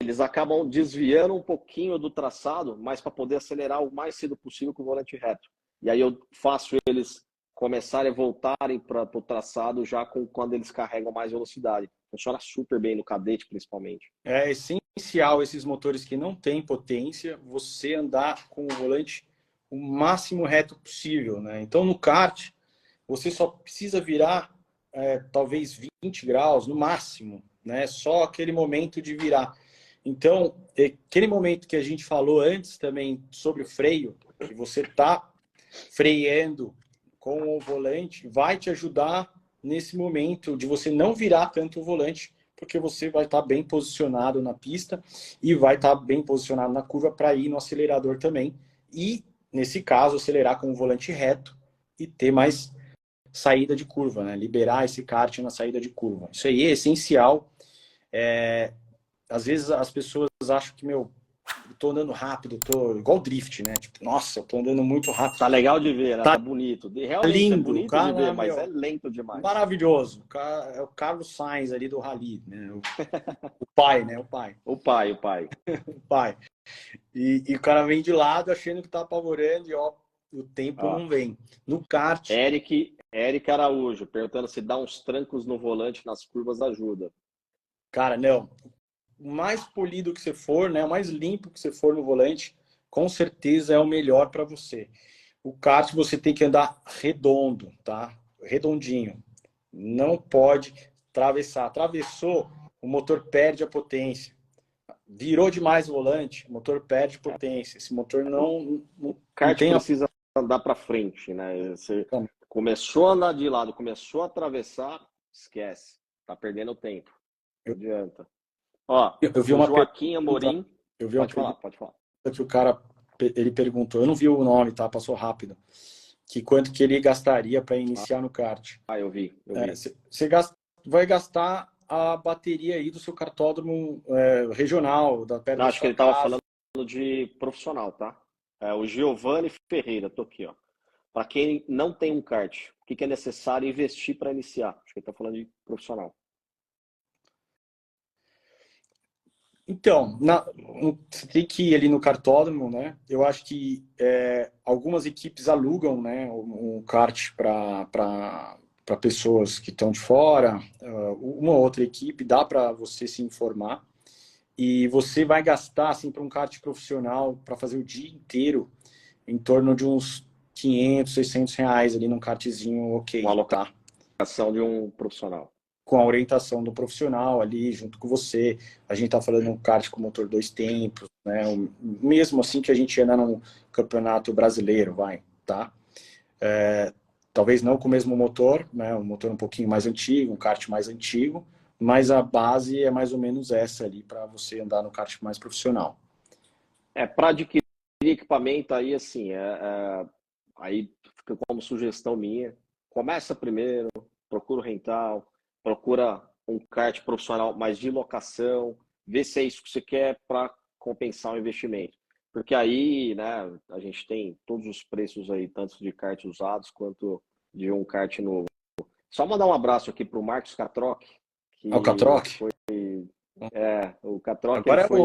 Eles acabam desviando um pouquinho do traçado, mas para poder acelerar o mais cedo possível com o volante reto. E aí eu faço eles começarem a voltarem para o traçado já quando eles carregam mais velocidade. Funciona super bem no cadete, principalmente. É essencial esses motores que não têm potência, você andar com o volante o máximo reto possível, né? Então no kart, você só precisa virar talvez 20 graus no máximo, né? Só aquele momento de virar. Então, aquele momento que a gente falou antes também sobre o freio, que você está freando com o volante, vai te ajudar nesse momento de você não virar tanto o volante, porque você vai estar bem posicionado na pista e vai estar bem posicionado na curva para ir no acelerador também. E, nesse caso, acelerar com o volante reto e ter mais saída de curva, né? Liberar esse kart na saída de curva. Isso aí é essencial. Às vezes as pessoas acham que, eu tô andando rápido, tô igual drift, né? Tipo, nossa, eu tô andando muito rápido. Tá legal de ver, né? Tá bonito. Realmente lindo, é bonito cara, de ver, mas é lento demais. Maravilhoso. É o Carlos Sainz ali do Rally, né? O pai, né? O pai. O pai. O pai. E o cara vem de lado achando que tá apavorando e ó, o tempo não vem. No kart... Eric Araújo, perguntando se dá uns trancos no volante nas curvas ajuda. Cara, não. O mais polido que você for, né? O mais limpo que você for no volante, com certeza é o melhor para você. O kart você tem que andar redondo, tá? Redondinho. Não pode atravessar. Atravessou, o motor perde a potência. Virou demais o volante, o motor perde potência. Esse motor não kart precisa andar para frente, né? Você começou a andar de lado, começou a atravessar, esquece. Tá perdendo tempo. Não adianta. Ó, eu vi uma Joaquim Amorim. Pode falar. Que o cara, ele perguntou, eu não vi o nome, tá? Passou rápido. Que quanto que ele gastaria para iniciar no kart. Eu vi. Você vai gastar a bateria aí do seu kartódromo regional, da perto da acho que ele estava falando de profissional, tá? O Giovanni Ferreira, tô aqui, ó. Para quem não tem um kart, o que é necessário investir para iniciar? Acho que ele está falando de profissional. Então, você tem que ir ali no kartódromo, né? Eu acho que algumas equipes alugam, né, um kart para pessoas que estão de fora. Uma outra equipe dá para você se informar. E você vai gastar, assim, para um kart profissional, para fazer o dia inteiro, em torno de uns 500, 600 reais ali num kartzinho ok, uma alocação de um profissional. com a orientação do profissional ali, junto com você. A gente está falando um kart com motor 2 tempos, né? Mesmo assim que a gente anda num campeonato brasileiro, tá? Talvez não com o mesmo motor, né? Um motor um pouquinho mais antigo, um kart mais antigo, mas a base é mais ou menos essa ali para você andar no kart mais profissional. Para adquirir equipamento aí, assim, aí fica como sugestão minha. Começa primeiro, procura o rental, procura um kart profissional, mas de locação, vê se é isso que você quer para compensar o investimento. Porque aí, né, a gente tem todos os preços aí, tanto de kart usados quanto de um kart novo. Só mandar um abraço aqui para o Marcos Catroc, que O Catroc? o Catroc Agora ele foi...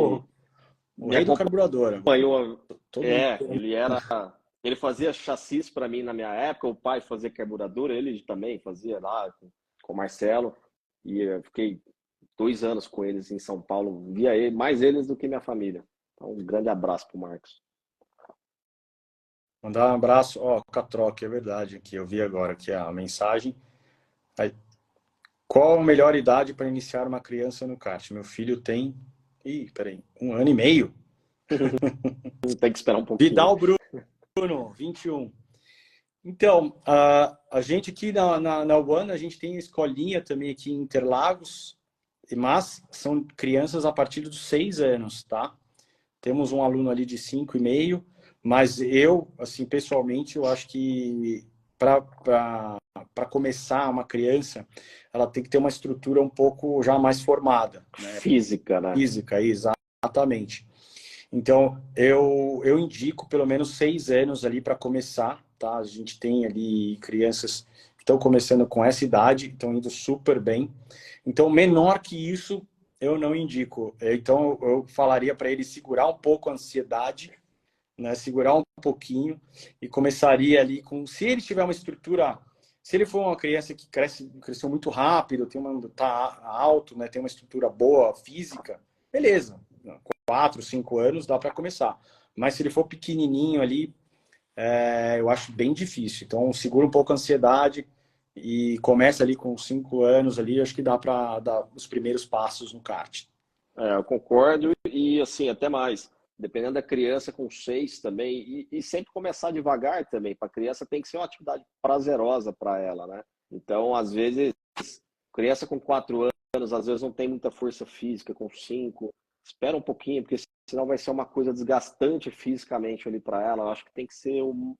o rei do carburador. Acompanhou, ele fazia chassis para mim na minha época, o pai fazia carburador, ele também fazia lá com o Marcelo, e eu fiquei 2 anos com eles em São Paulo, via ele, mais eles do que minha família. Então, um grande abraço pro Marcos. Mandar um abraço, Catroc, é verdade, que eu vi agora aqui a mensagem. Aí, qual a melhor idade para iniciar uma criança no kart? Meu filho tem, 1 ano e meio. Tem que esperar um pouquinho. Vidal Bruno, 21. Então, a gente aqui na UAN, a gente tem escolinha também aqui em Interlagos, mas são crianças a partir dos 6 anos, tá? Temos um aluno ali de 5,5, mas eu, assim, pessoalmente, eu acho que para começar uma criança, ela tem que ter uma estrutura um pouco já mais formada. Né? Física, né? Física, exatamente. Então, eu indico pelo menos 6 anos ali para começar, tá? A gente tem ali crianças que estão começando com essa idade, estão indo super bem. Então, menor que isso, eu não indico. Então, eu falaria para ele segurar um pouco a ansiedade, né? Segurar um pouquinho e começaria ali com... Se ele tiver uma estrutura... Se ele for uma criança que cresceu muito rápido, tá alto, né? Tem uma estrutura boa, física, beleza. 4, 5 anos dá para começar. Mas se ele for pequenininho ali, eu acho bem difícil. Então, segura um pouco a ansiedade e começa ali com 5 anos ali, acho que dá para dar os primeiros passos no kart. Eu concordo e, assim, até mais. Dependendo da criança com 6 também, e sempre começar devagar também. Para a criança tem que ser uma atividade prazerosa para ela, né? Então, às vezes, criança com 4 anos, às vezes não tem muita força física, com 5. Espera um pouquinho, porque senão vai ser uma coisa desgastante fisicamente ali para ela. Eu acho que tem que ser o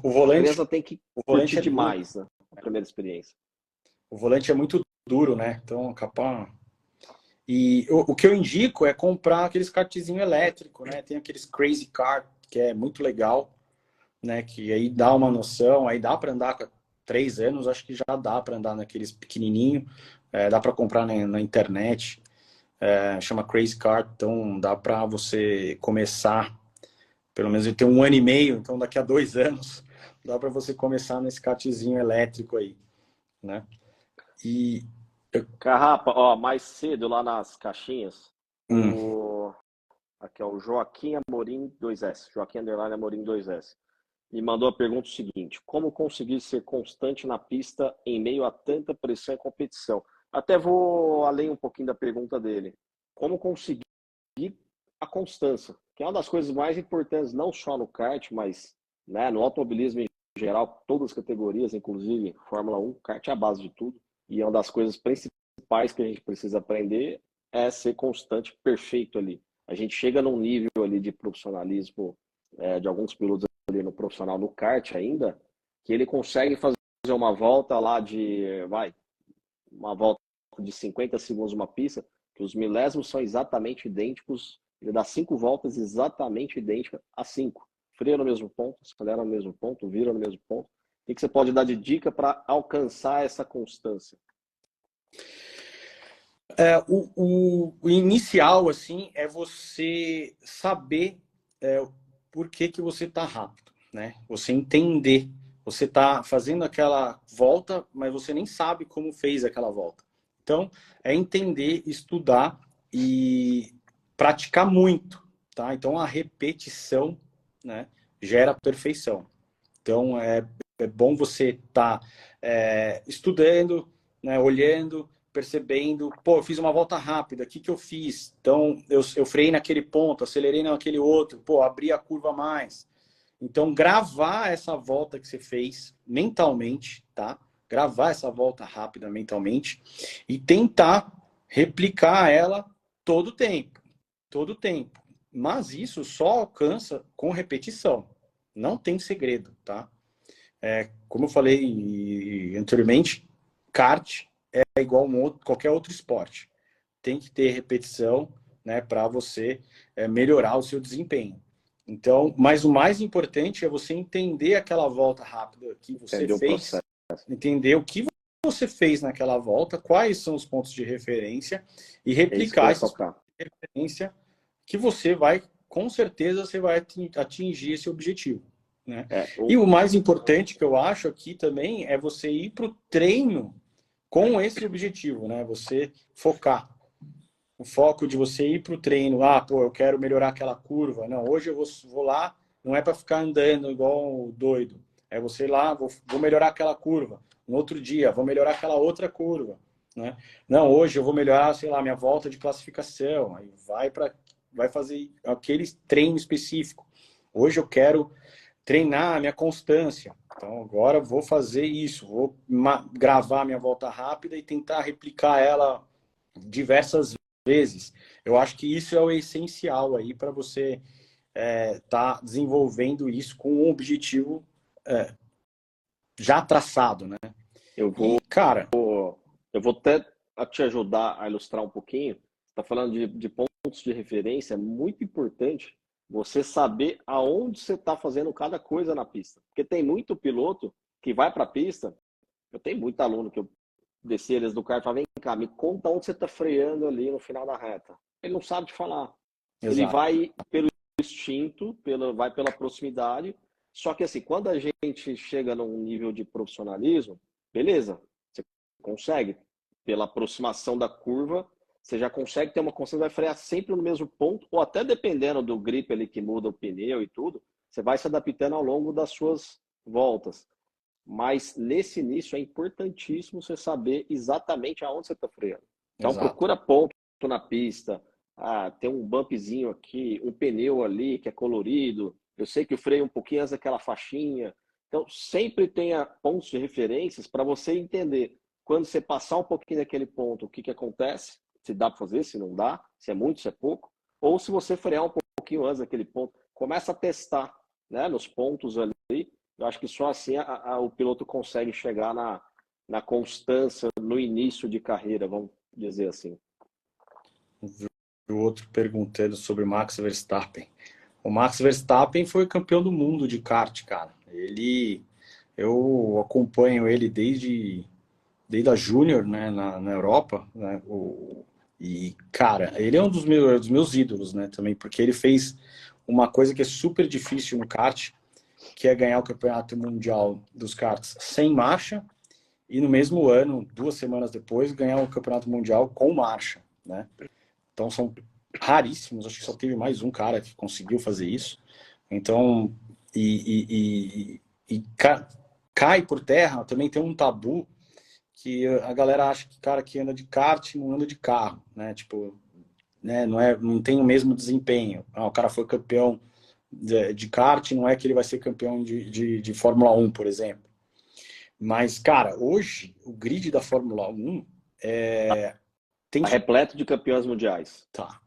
volante, a criança tem que curtir demais, né? A primeira experiência. O volante é muito duro, né? Então, capaz... E o que eu indico é comprar aqueles kartzinho elétrico, né? Tem aqueles Crazy Kart, que é muito legal, né? Que aí dá uma noção, aí dá para andar com 3 anos, acho que já dá para andar naqueles pequenininho, dá para comprar na internet, chama Crazy Kart, então dá para você começar, pelo menos ele tem 1 ano e meio, então daqui a 2 anos dá para você começar nesse kartzinho elétrico aí, né? E Carrapa, mais cedo lá nas caixinhas, aqui é o Joaquim Amorim 2S, Joaquim Underline Amorim 2S, me mandou a pergunta seguinte: como conseguir ser constante na pista em meio a tanta pressão e competição? Até vou além um pouquinho da pergunta dele. Como conseguir a constância, que é uma das coisas mais importantes, não só no kart, mas, né, no automobilismo em geral, todas as categorias, inclusive Fórmula 1, kart é a base de tudo. E é uma das coisas principais que a gente precisa aprender é ser constante, perfeito ali. A gente chega num nível ali de profissionalismo de alguns pilotos ali no profissional, no kart ainda, que ele consegue fazer uma volta lá uma volta de 50 segundos uma pista, que os milésimos são exatamente idênticos, ele dá 5 voltas exatamente idênticas a 5. Freia no mesmo ponto, acelera no mesmo ponto, vira no mesmo ponto. O que você pode dar de dica para alcançar essa constância? O inicial, assim, é você saber por que você está rápido, né? Você entender. Você está fazendo aquela volta, mas você nem sabe como fez aquela volta. Então, é entender, estudar e praticar muito, tá? Então, a repetição, né, gera perfeição. Então, é bom você estar estudando, né, olhando, percebendo, pô, eu fiz uma volta rápida, o que que eu fiz? Então, eu freiei naquele ponto, acelerei naquele outro, pô, abri a curva mais. Então, gravar essa volta que você fez mentalmente, tá? Gravar essa volta rápida mentalmente e tentar replicar ela todo o tempo. Todo o tempo. Mas isso só alcança com repetição. Não tem segredo, tá? Como eu falei anteriormente, kart é igual qualquer outro esporte. Tem que ter repetição, né, para você melhorar o seu desempenho. Então, mas o mais importante é você entender aquela volta rápida que você fez, entender o que você fez naquela volta, quais são os pontos de referência e replicar esses pontos de referência que você vai, com certeza, você vai atingir esse objetivo. Né? E o mais importante que eu acho aqui também é você ir para o treino com esse objetivo, né? Você focar. O foco de você ir para o treino, pô, eu quero melhorar aquela curva. Não, hoje eu vou lá, não é para ficar andando igual doido. É você ir lá, vou melhorar aquela curva. No outro dia, vou melhorar aquela outra curva. Né? Não, hoje eu vou melhorar, sei lá, minha volta de classificação. Aí vai fazer aquele treino específico. Hoje eu quero treinar a minha constância. Então agora vou fazer isso, vou gravar minha volta rápida e tentar replicar ela diversas vezes. Eu acho que isso é o essencial aí para você tá desenvolvendo isso com um objetivo já traçado, né? Eu vou até te ajudar a ilustrar um pouquinho. Você está falando de pontos de referência, é muito importante você saber aonde você está fazendo cada coisa na pista. Porque tem muito piloto que vai para a pista, eu tenho muito aluno que eu desci eles do kart e falo, vem cá, me conta onde você está freando ali no final da reta. Ele não sabe te falar. Exato. Ele vai pelo instinto, vai pela proximidade. Só que assim, quando a gente chega num nível de profissionalismo, beleza, você consegue, pela aproximação da curva, você já consegue ter uma consciência, vai frear sempre no mesmo ponto, ou até dependendo do grip ali que muda o pneu e tudo, você vai se adaptando ao longo das suas voltas. Mas nesse início é importantíssimo você saber exatamente aonde você está freando. Então Exato. Procura ponto na pista, tem um bumpzinho aqui, um pneu ali que é colorido, eu sei que o freio é um pouquinho antes daquela faixinha. Então sempre tenha pontos de referências para você entender quando você passar um pouquinho daquele ponto, o que acontece, se dá para fazer, se não dá, se é muito, se é pouco, ou se você frear um pouquinho antes daquele ponto, começa a testar, né, nos pontos ali. Eu acho que só assim o piloto consegue chegar na constância no início de carreira, vamos dizer assim. O outro perguntando sobre Max Verstappen. O Max Verstappen foi campeão do mundo de kart, cara. Eu acompanho ele desde a Júnior, né, na Europa, né, e, cara, ele é um dos meus ídolos, né, também, porque ele fez uma coisa que é super difícil no kart, que é ganhar o campeonato mundial dos karts sem marcha, e no mesmo ano, 2 semanas depois, ganhar o campeonato mundial com marcha, né? Então são raríssimos, acho que só teve mais um cara que conseguiu fazer isso. Então, cai por terra, também tem um tabu que a galera acha que cara que anda de kart não anda de carro, né? Tipo, né? Não tem o mesmo desempenho. O cara foi campeão de kart, não é que ele vai ser campeão de Fórmula 1, por exemplo. Mas, cara, hoje o grid da Fórmula 1 tem repleto de campeões mundiais. Tá.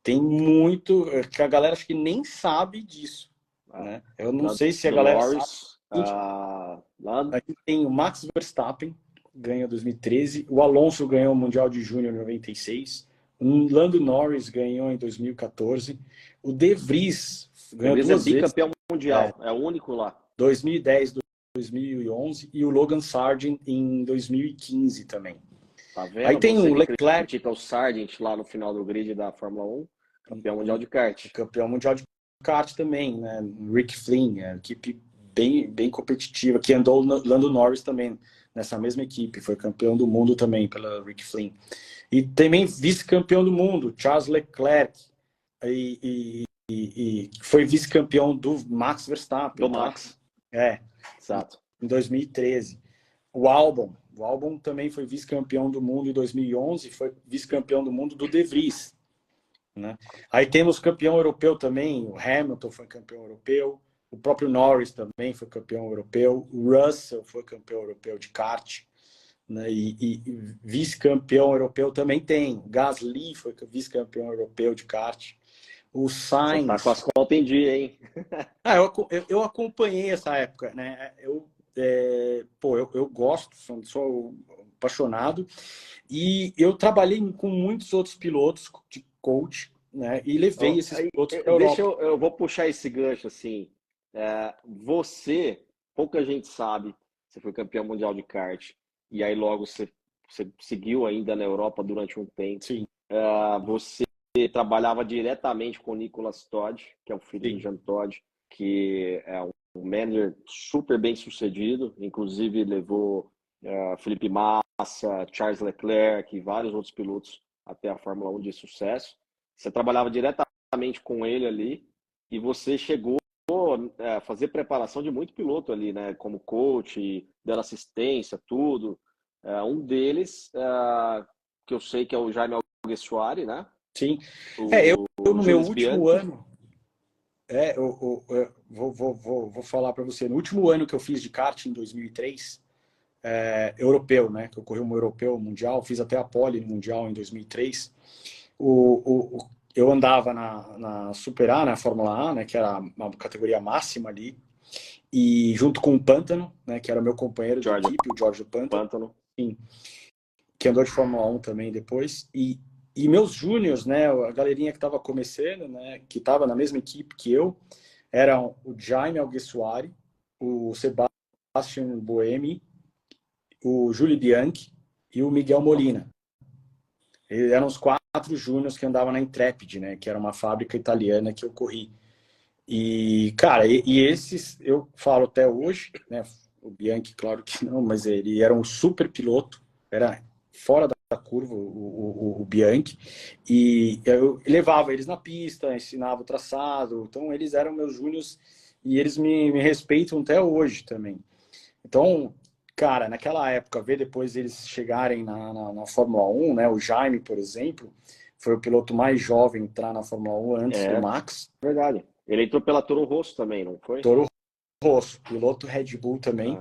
Tem muito que a galera acho que nem sabe disso, né? Eu não sei se a galera Norris, sabe. Aqui tem o Max Verstappen, ganhou em 2013, o Alonso ganhou o Mundial de Júnior em 96, o Lando Norris ganhou em 2014, o De Vries ganhou duas vezes. Bicampeão mundial, é o único lá. 2010, 2011 e o Logan Sargent em 2015 também. Tá vendo? Aí tem o Leclerc. Critica o Sargent lá no final do grid da Fórmula 1, campeão mundial de kart. Campeão mundial de kart também, né? Rick Flynn, equipe bem competitiva, que andou Lando Norris também nessa mesma equipe, foi campeão do mundo também pela Rick Flynn. E também vice-campeão do mundo, Charles Leclerc, e foi vice-campeão do Max Verstappen. Do Max. Exato. Em 2013. O Albon, O Albon também foi vice-campeão do mundo em 2011, foi vice-campeão do mundo do De Vries, né? Aí temos campeão europeu também, o Hamilton foi campeão europeu, o próprio Norris também foi campeão europeu, o Russell foi campeão europeu de kart, né? E vice-campeão europeu também tem, Gasly foi vice-campeão europeu de kart, o Sainz... Você tá com as contas em dia, hein? Eu acompanhei essa época, né? Eu gosto, sou apaixonado, e eu trabalhei com muitos outros pilotos de coach, né? E levei esses pilotos para a Europa. Eu vou puxar esse gancho assim. Pouca gente sabe, você foi campeão mundial de kart, e aí logo você seguiu ainda na Europa durante um tempo. Sim. Você trabalhava diretamente com o Nicolas Todd, que é o filho do Jean Todt, que é um manager super bem sucedido, inclusive levou Felipe Massa, Charles Leclerc e vários outros pilotos até a Fórmula 1 de sucesso. Você trabalhava diretamente com ele ali e você chegou a fazer preparação de muito piloto ali, né? Como coach, dando assistência, tudo. Um deles, que eu sei que é o Jaime Alguersuari, né? Sim. Eu no meu último ano... vou falar para você. No último ano que eu fiz de kart, em 2003, europeu, né? Que eu corri um europeu mundial, fiz até a pole no mundial em 2003. Eu andava na Super A, na Fórmula A, né? Que era uma categoria máxima ali. E junto com o Pantano, né? Que era o meu companheiro de equipe, o Jorge Pantano. Sim, que andou de Fórmula 1 também depois. E meus júniors, né, a galerinha que estava começando, né, que estava na mesma equipe que eu, eram o Jaime Alguersuari, o Sebastian Buemi, o Júlio Bianchi e o Miguel Molina. Eles eram os 4 júniors que andavam na Intrepid, né, que era uma fábrica italiana que eu corri. E, cara, esses eu falo até hoje, né, o Bianchi, claro que não, mas ele era um super piloto, era fora da curva, o Bianchi, e eu levava eles na pista, ensinava o traçado, então eles eram meus júniors e eles me respeitam até hoje também. Então, cara, naquela época, ver depois eles chegarem na Fórmula 1, né, o Jaime, por exemplo, foi o piloto mais jovem a entrar na Fórmula 1 antes do Max. Verdade. Ele entrou pela Toro Rosso também, não foi? Toro Rosso, piloto Red Bull também.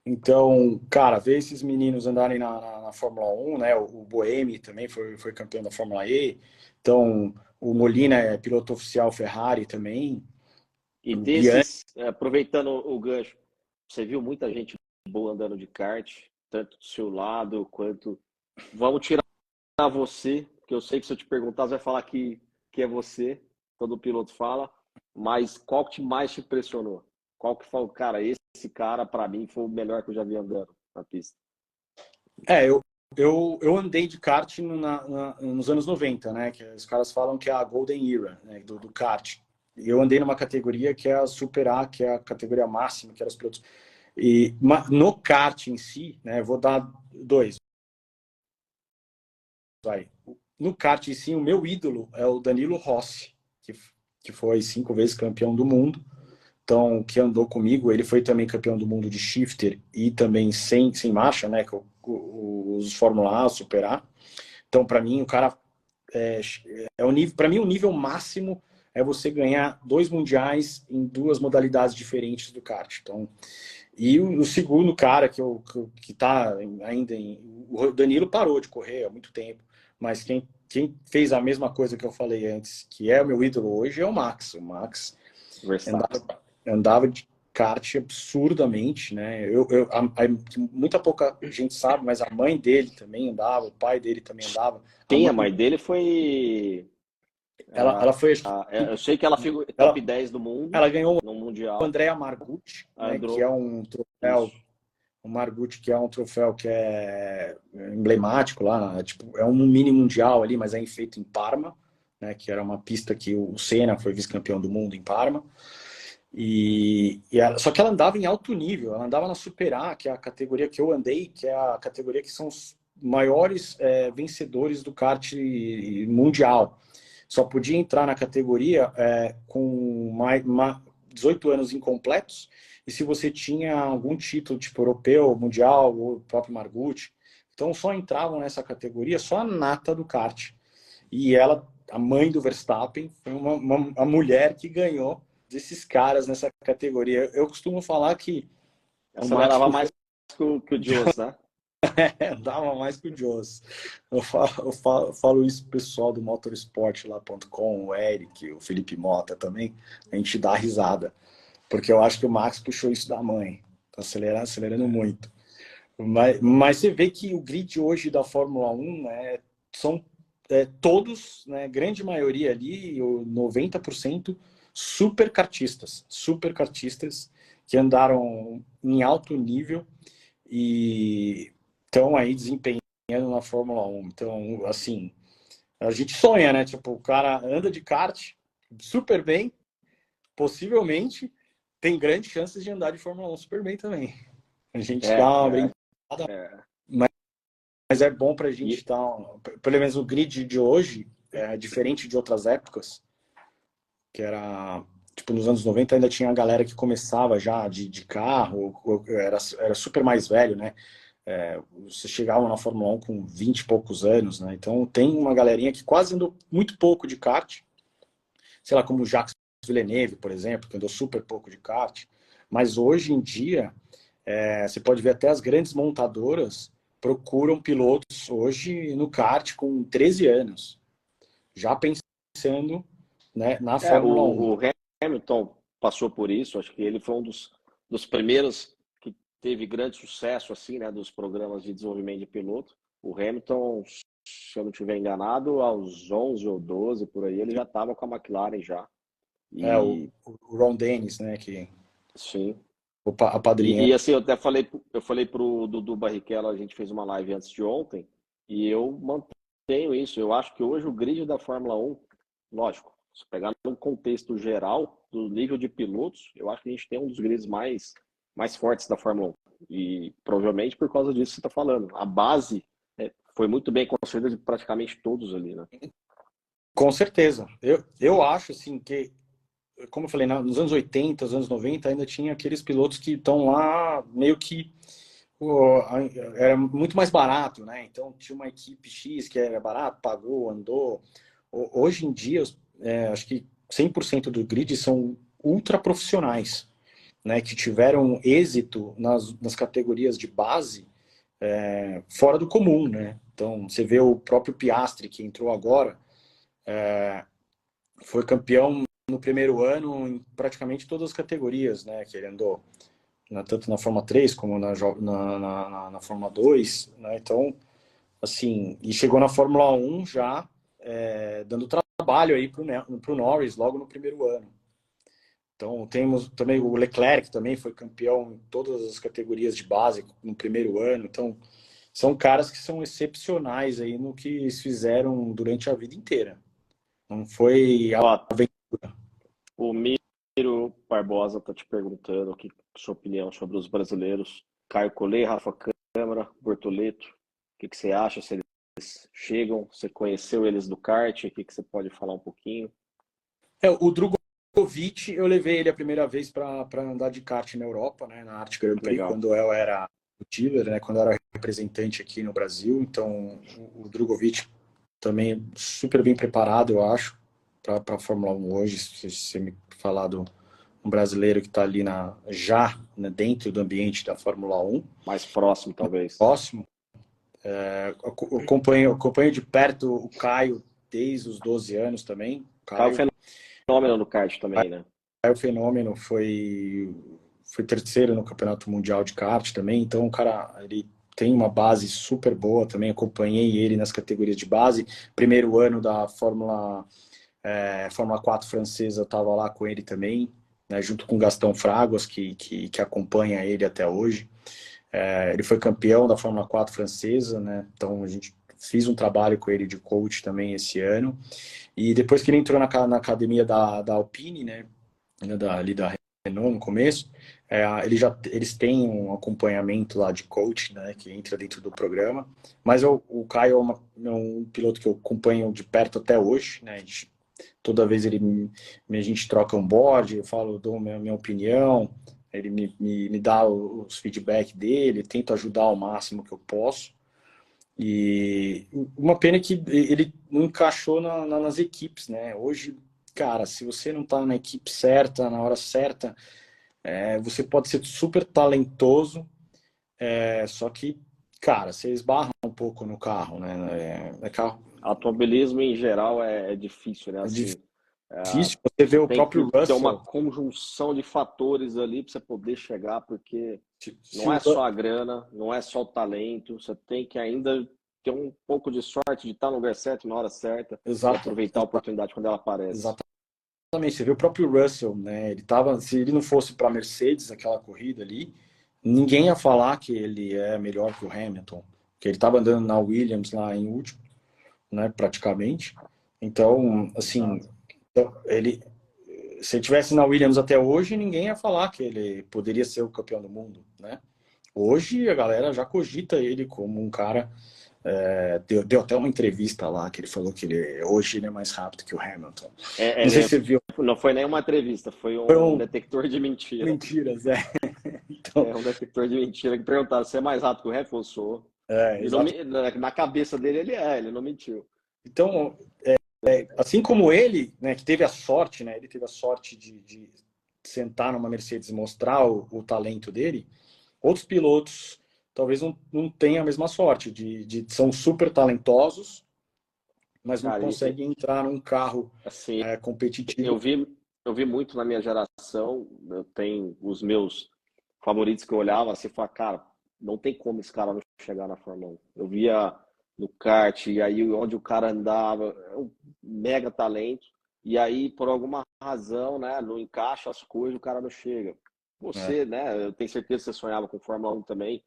Então, cara, ver esses meninos andarem na Fórmula 1, né? O Buemi também foi campeão da Fórmula E. Então, o Molina é piloto oficial Ferrari também. E desses, aproveitando o gancho, você viu muita gente boa andando de kart, tanto do seu lado quanto... Vamos tirar você, que eu sei que se eu te perguntar, você vai falar que é você, todo piloto fala, mas qual que mais te impressionou? Qual que falou, cara, esse cara, para mim, foi o melhor que eu já vi andando na pista? Eu andei de kart nos anos 90, né? Que os caras falam que é a Golden Era, né, do kart. Eu andei numa categoria que é a Super A, que é a categoria máxima, que era os pilotos. E no kart em si, né? Vou dar 2. No kart em si, o meu ídolo é o Danilo Rossi, que foi 5 vezes campeão do mundo. Então, que andou comigo, ele foi também campeão do mundo de shifter e também sem marcha, né? Os Fórmula A, Super A. Então, para mim, o cara para mim o nível máximo é você ganhar 2 mundiais em 2 modalidades diferentes do kart. Então, e o segundo cara que tá ainda o Danilo parou de correr há muito tempo, mas quem fez a mesma coisa que eu falei antes, que é o meu ídolo hoje, é o Max. O Max andava de kart absurdamente, né? Muita pouca gente sabe, mas a mãe dele também andava, o pai dele também andava. A mãe dele foi... Ela foi... eu sei que ela ficou top 10 do mundo. Ela ganhou no Mundial. O Andrea Margucci, né, que é um troféu... O Margucci, que é um troféu que é emblemático lá, tipo, é um mini mundial ali, mas é feito em Parma, né, que era uma pista que o Senna foi vice-campeão do mundo em Parma. Só que ela andava em alto nível, ela andava na Super A, que é a categoria que eu andei, que é a categoria que são os maiores vencedores do kart mundial. Só podia entrar na categoria com 18 anos incompletos e se você tinha algum título tipo europeu, mundial, ou o próprio Margucci. Então só entravam nessa categoria só a nata do kart. E ela, a mãe do Verstappen, foi a mulher que ganhou desses caras nessa categoria. Eu costumo falar que acelerava mais que o Jones, né? Dava mais que o Jones. Eu falo isso pro pessoal do motorsport.com, o Eric, o Felipe Mota também, a gente dá risada. Porque eu acho que o Max puxou isso da mãe. Tá acelerando muito. Mas você vê que o grid hoje da Fórmula 1 são todos, né, grande maioria ali, 90%, super kartistas que andaram em alto nível e estão aí desempenhando na Fórmula 1. Então, assim, a gente sonha, né? Tipo, o cara anda de kart super bem, possivelmente tem grandes chances de andar de Fórmula 1 super bem também. A gente dá uma brincada, mas é bom pra gente estar, pelo menos o grid de hoje, diferente de outras épocas, que era, tipo, nos anos 90 ainda tinha a galera que começava já de carro, era super mais velho, né? Você chegava na Fórmula 1 com 20 e poucos anos, né? Então tem uma galerinha que quase andou muito pouco de kart, sei lá, como o Jacques Villeneuve, por exemplo, que andou super pouco de kart. Mas hoje em dia, você pode ver até as grandes montadoras procuram pilotos hoje no kart com 13 anos, já pensando, né, na Fórmula 1. O Hamilton passou por isso, acho que ele foi um dos primeiros que teve grande sucesso assim, né, dos programas de desenvolvimento de piloto. O Hamilton, se eu não estiver enganado, aos 11 ou 12 por aí, ele já estava com a McLaren já. O Ron Dennis, né, que sim. A padrinha. E assim, eu falei pro Dudu Barrichello, a gente fez uma live antes de ontem, e eu mantenho isso. Eu acho que hoje o grid da Fórmula 1, lógico, se pegar no contexto geral do nível de pilotos, eu acho que a gente tem um dos grids mais fortes da Fórmula 1. E provavelmente por causa disso que você está falando. A base foi muito bem construída de praticamente todos ali, né? Com certeza. Eu acho assim que, como eu falei, nos anos 80, nos anos 90, ainda tinha aqueles pilotos que estão lá meio que era muito mais barato, né? Então tinha uma equipe X que era barato, pagou, andou. Hoje em dia, acho que 100% do grid são ultra profissionais, né? Que tiveram êxito nas categorias de base fora do comum, né? Então você vê o próprio Piastri que entrou agora, foi campeão no primeiro ano em praticamente todas as categorias, né? Que ele andou. Tanto na Fórmula 3 como na Fórmula 2, né? Então, assim, e chegou na Fórmula 1 já dando trabalho aí pro Norris logo no primeiro ano. Então, temos também o Leclerc, também foi campeão em todas as categorias de base no primeiro ano. Então, são caras que são excepcionais aí no que eles fizeram durante a vida inteira. Não foi aventura. O Miro Barbosa está te perguntando aqui sua opinião sobre os brasileiros. Caio Collet, Rafa Câmara, Bortoleto. O que você acha se eles chegam? Você conheceu eles do kart? O que você pode falar um pouquinho? O Drogovic, eu levei ele a primeira vez para andar de kart na Europa, né, na Arte Grand Prix, quando eu era dealer, né, quando eu era representante aqui no Brasil. Então, o Drogovic também super bem preparado, eu acho, para a Fórmula 1 hoje. Se você me falar do um brasileiro que está ali já dentro do ambiente da Fórmula 1. Mais próximo, talvez. Próximo. Acompanho de perto o Caio desde os 12 anos também. Caio fenômeno no kart também, né? Caio Fenômeno foi terceiro no Campeonato Mundial de Kart também. Então, o cara, ele tem uma base super boa também. Acompanhei ele nas categorias de base. Primeiro ano da Fórmula 4 francesa, eu estava lá com ele também, né, junto com o Gastão Fraguas, que acompanha ele até hoje. Ele foi campeão da Fórmula 4 francesa, né? Então, a gente fiz um trabalho com ele de coach também esse ano. E depois que ele entrou na academia da Alpine, né, ali da Renault no começo, eles têm um acompanhamento lá de coach, né, que entra dentro do programa. Mas o Caio é um piloto que eu acompanho de perto até hoje, né? Toda vez a gente troca um board, eu dou minha opinião, ele me dá os feedback dele, tento ajudar ao máximo que eu posso. E uma pena que ele não encaixou nas equipes, né? Hoje, cara, se você não tá na equipe certa, na hora certa, você pode ser super talentoso, só que, cara, você esbarra um pouco no carro, né? Carro... Automobilismo em geral é difícil, né? É Assim, difícil, você vê o tem próprio que ter uma Russell. conjunção de fatores ali para você poder chegar, porque Se não o, é só a grana, não é só o talento, você tem que ainda ter um pouco de sorte de estar no lugar certo na hora certa e aproveitar a oportunidade quando ela aparece. Exatamente, você vê o próprio Russell, né? Se ele não fosse para a Mercedes, aquela corrida ali, ninguém ia falar que ele é melhor que o Hamilton, que ele estava andando na Williams lá em último, né? Praticamente. Então, assim, se ele tivesse na Williams até hoje, ninguém ia falar que ele poderia ser o campeão do mundo, né? Hoje a galera já cogita ele como um cara. Deu até uma entrevista lá que ele falou que hoje ele é mais rápido que o Hamilton. Não sei se você viu. Não foi nenhuma entrevista, foi um detector de mentira. Mentiras, é. Então, um detector de mentira que perguntaram se é mais rápido que o Hamilton, eu sou. Na cabeça dele ele não mentiu. Então, assim como ele, né, que teve a sorte, né, ele teve a sorte de sentar numa Mercedes e mostrar o talento dele, outros pilotos talvez não tenham a mesma sorte, são super talentosos, mas não conseguem entrar num carro assim, competitivo. Eu vi muito na minha geração, eu tenho os meus favoritos que eu olhava assim e falava, cara, não tem como esse cara não chegar na Fórmula 1. Eu via no kart, e aí onde o cara andava, é um mega talento, e aí por alguma razão, né, não encaixa as coisas, o cara não chega. Você, né, eu tenho certeza que você sonhava com Fórmula 1 também,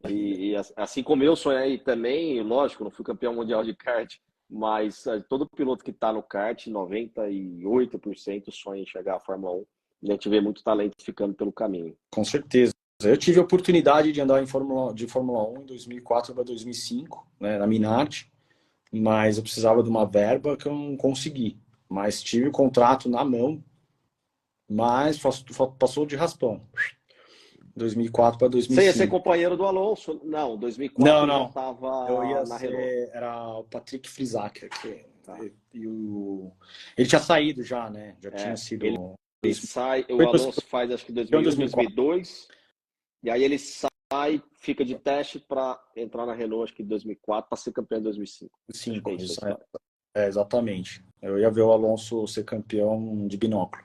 e assim como eu sonhei também, lógico, não fui campeão mundial de kart, mas todo piloto que está no kart, 98% sonha em chegar à Fórmula 1, e a gente vê muito talento ficando pelo caminho. Com certeza. Eu tive a oportunidade de andar de Fórmula 1 em 2004 para 2005, né, na Minardi, mas eu precisava de uma verba que eu não consegui. Mas tive o contrato na mão, mas passou de raspão. 2004 para 2005. Você ia ser companheiro do Alonso? Não, 2004 ele já estava na Renault. Era o Patrick Frisac. Ele tinha saído já, né? Já tinha sido... Ele sai, o Alonso faz acho que 2001, 2002, e aí ele sai, fica de teste para entrar na Renault, acho que em 2004, para ser campeão em 2005. Exatamente. Eu ia ver o Alonso ser campeão de binóculo.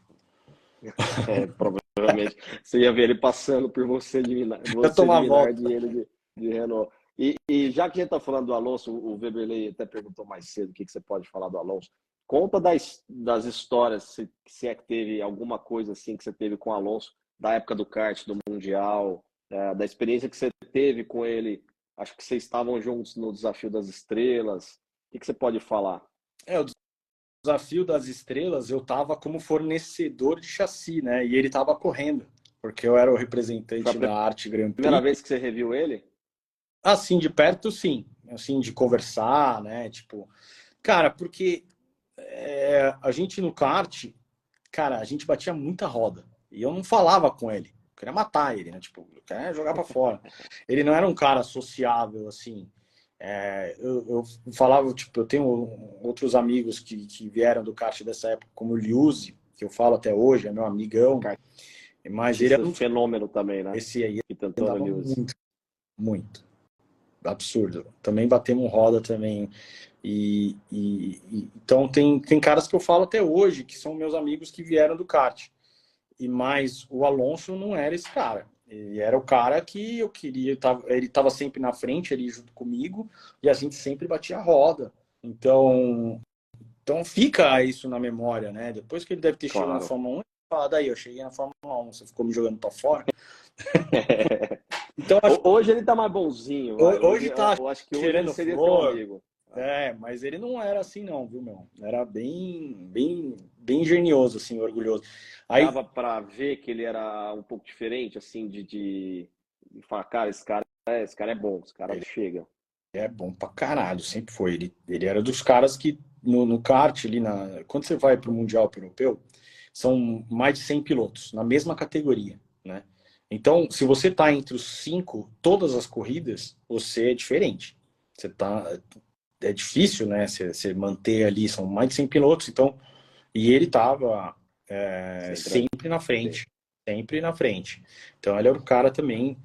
Provavelmente. Você ia ver ele passando por você de Minardi e ele de Renault. E já que a gente está falando do Alonso, o Weberley até perguntou mais cedo o que você pode falar do Alonso. Conta das histórias, se é que teve alguma coisa assim que você teve com o Alonso, da época do kart, do Mundial, da experiência que você teve com ele. Acho que vocês estavam juntos no Desafio das Estrelas. O que você pode falar? O Desafio das Estrelas, eu estava como fornecedor de chassi, né? E ele estava correndo, porque eu era o representante da Arte Grand Prix. Primeira vez que você reviu ele? Assim, de perto, sim. Assim, de conversar, né? Tipo, cara, porque a gente no kart, cara, a gente batia muita roda. E eu não falava com ele. Eu queria matar ele, né? Tipo, eu queria jogar para fora. Ele não era um cara sociável, assim. Eu falava, tipo, eu tenho outros amigos que vieram do kart dessa época, como o Liuzzi, que eu falo até hoje, é meu amigão. Mas ele é um fenômeno também, né? Esse aí andava muito. Absurdo. Também batemos roda também. Então tem caras que eu falo até hoje, que são meus amigos que vieram do kart. Mas o Alonso não era esse cara. Ele era o cara que eu queria, ele estava sempre na frente, ali junto comigo, e a gente sempre batia a roda. Então fica isso na memória, né? Depois que ele deve ter chegado na Fórmula 1, ele fala, daí, eu cheguei na Fórmula 1, você ficou me jogando para fora. Então, hoje ele tá mais bonzinho. Hoje tá eu acho que hoje ele seria teu amigo. Mas ele não era assim não, viu, meu? Era bem genioso, assim, orgulhoso. Aí dava para ver que ele era um pouco diferente, assim, de falar, cara, esse cara é bom, esse cara chega. É bom pra caralho, sempre foi. Ele era dos caras que no kart ali, quando você vai pro Mundial Europeu, são mais de 100 pilotos na mesma categoria, né? Então, se você está entre os 5, todas as corridas, você é diferente. Você tá, é difícil, né? Você manter ali, são mais de 100 pilotos, então, e ele estava sempre na frente, sempre na frente. Então, ele era o cara também,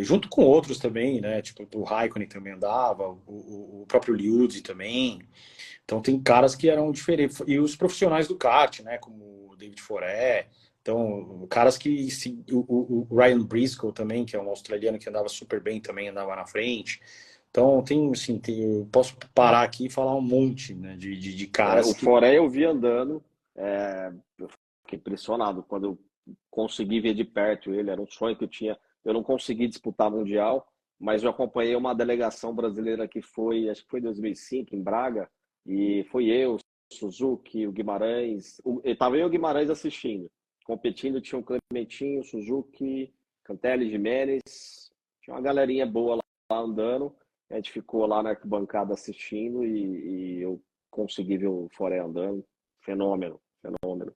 junto com outros também, né? Tipo, o Raikkonen também andava, o próprio Liuzzi também. Então, tem caras que eram diferentes. E os profissionais do kart, né? Como o David Foré. Então, caras que... O Ryan Briscoe também, que é um australiano que andava super bem, também andava na frente. Então, tem, assim, eu posso parar aqui e falar um monte, né, de caras o Foré eu vi andando, eu fiquei impressionado quando eu consegui ver de perto ele, era um sonho que eu tinha. Eu não consegui disputar mundial, mas eu acompanhei uma delegação brasileira que foi, acho que foi em 2005, em Braga, e foi eu, o Suzuki, o Guimarães, estava eu e o Guimarães assistindo. Competindo tinha o Clementinho, o Suzuki, Cantelli, Jimenez, tinha uma galerinha boa lá andando. A gente ficou lá na arquibancada assistindo e eu consegui ver o Foré andando. Fenômeno, fenômeno.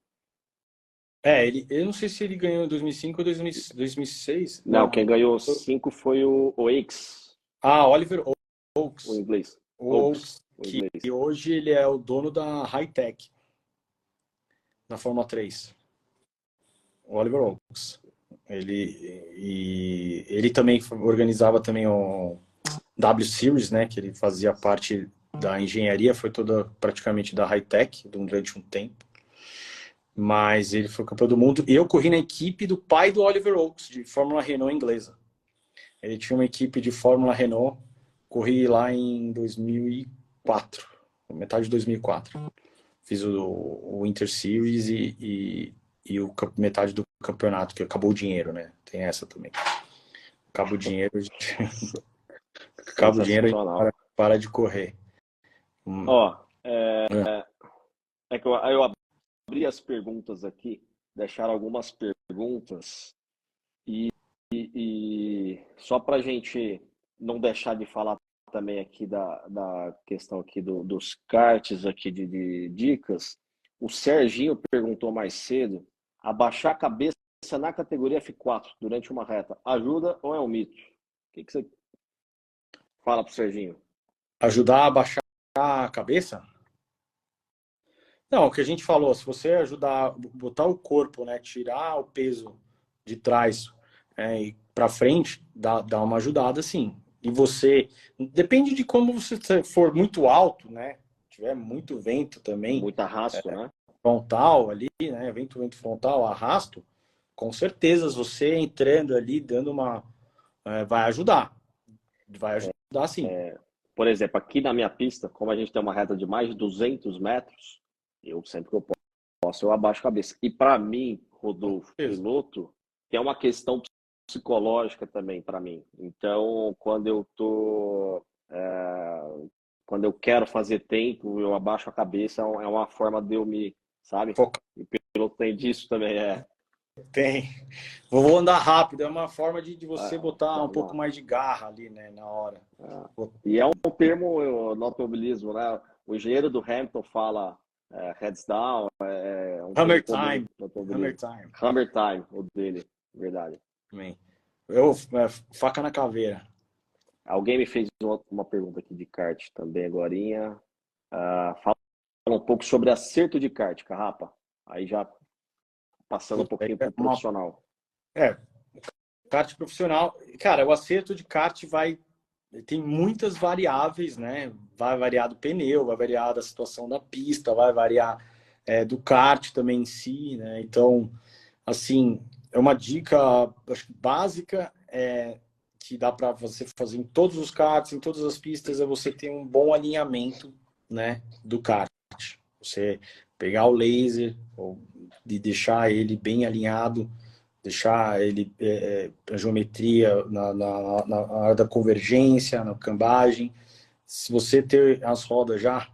eu não sei se ele ganhou em 2005 ou 2006. Não, quem ganhou 5 foi o Oaks. Oliver Oaks. O inglês. Oaks, que hoje ele é o dono da High-Tech na Fórmula 3. O Oliver Oaks. Ele também organizava também o W Series, né? Que ele fazia parte da engenharia, foi toda praticamente da High-Tech durante um tempo. Mas ele foi campeão do mundo. E eu corri na equipe do pai do Oliver Oaks, de Fórmula Renault inglesa. Ele tinha uma equipe de Fórmula Renault. Corri lá em 2004, metade de 2004. Fiz o Inter Series e metade do campeonato, que acabou o dinheiro, né? Tem essa também. Acaba o dinheiro, acaba o dinheiro e para de correr. Ó, que eu abri as perguntas aqui, deixaram algumas perguntas e só para a gente não deixar de falar também aqui da questão aqui dos karts aqui de dicas, o Serginho perguntou mais cedo, abaixar a cabeça na categoria F4 durante uma reta, ajuda ou é um mito? O que você fala pro Serginho? Ajudar a abaixar a cabeça? Não, o que a gente falou, se você ajudar a botar o corpo, né, tirar o peso de trás e para frente, dá uma ajudada, sim. E você, depende de como você for muito alto, né, tiver muito vento também. Muito arrasto, né? Frontal ali, né, vento frontal, arrasto, com certeza você entrando ali, dando uma... vai ajudar. Vai ajudar, sim. Por exemplo, aqui na minha pista, como a gente tem uma reta de mais de 200 metros, eu sempre que eu posso, eu abaixo a cabeça. E para mim, Rodolfo, piloto, é uma questão psicológica também para mim. Então, quando eu quero fazer tempo, eu abaixo a cabeça, é uma forma de eu me, sabe? E o piloto tem disso também, Tem. Vou andar rápido, é uma forma de você botar um pouco mais de garra ali, né, na hora. E é um termo no automobilismo, né? O engenheiro do Hamilton fala heads down, Hammer time. Hammer time. Hammer time, o dele, verdade. Faca na caveira. Alguém me fez uma pergunta aqui de kart também agorinha. Fala um pouco sobre acerto de kart, Carrapa. Aí já passando um pouquinho para o profissional. Kart profissional. Cara, o acerto de kart tem muitas variáveis, né? Vai variar do pneu, vai variar da situação da pista, vai variar do kart também em si, né? Então, assim, é uma dica acho que básica que dá para você fazer em todos os karts, em todas as pistas, é você ter um bom alinhamento, né, do kart. Você pegar o laser, ou de deixar ele bem alinhado, deixar ele a geometria na hora da convergência, na cambagem. Se você ter as rodas já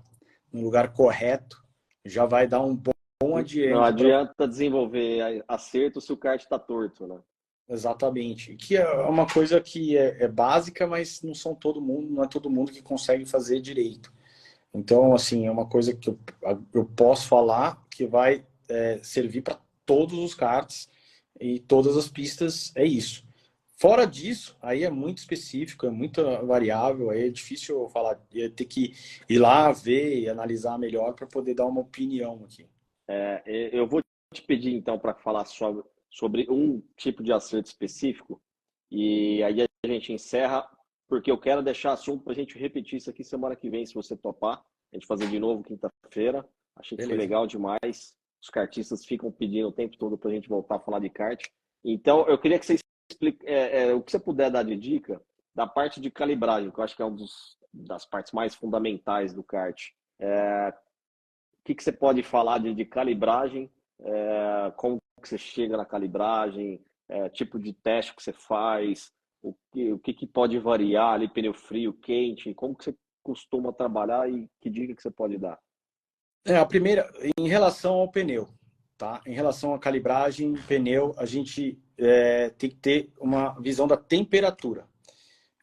no lugar correto, já vai dar um bom adiante. Não adianta desenvolver acerto se o kart está torto, né? Exatamente. Que é uma coisa que é básica, mas não é todo mundo que consegue fazer direito. Então, assim, é uma coisa que eu posso falar que vai servir para todos os karts. e todas as pistas é isso. Fora disso, aí é muito específico, é muito variável, aí é difícil eu falar, ter que ir lá ver e analisar melhor para poder dar uma opinião aqui. Eu vou te pedir, então, para falar sobre um tipo de acerto específico, e aí a gente encerra, porque eu quero deixar assunto para a gente repetir isso aqui semana que vem, se você topar. A gente fazer de novo quinta-feira. Achei que foi legal demais. Os kartistas ficam pedindo o tempo todo para a gente voltar a falar de kart. Então, eu queria que você explique o que você puder dar de dica da parte de calibragem, que eu acho que é das partes mais fundamentais do kart. O que você pode falar de calibragem, como que você chega na calibragem, tipo de teste que você faz, o que pode variar ali, pneu frio, quente, como que você costuma trabalhar e que dica que você pode dar? A primeira, em relação ao pneu, tá? Em relação à calibragem, pneu, a gente tem que ter uma visão da temperatura.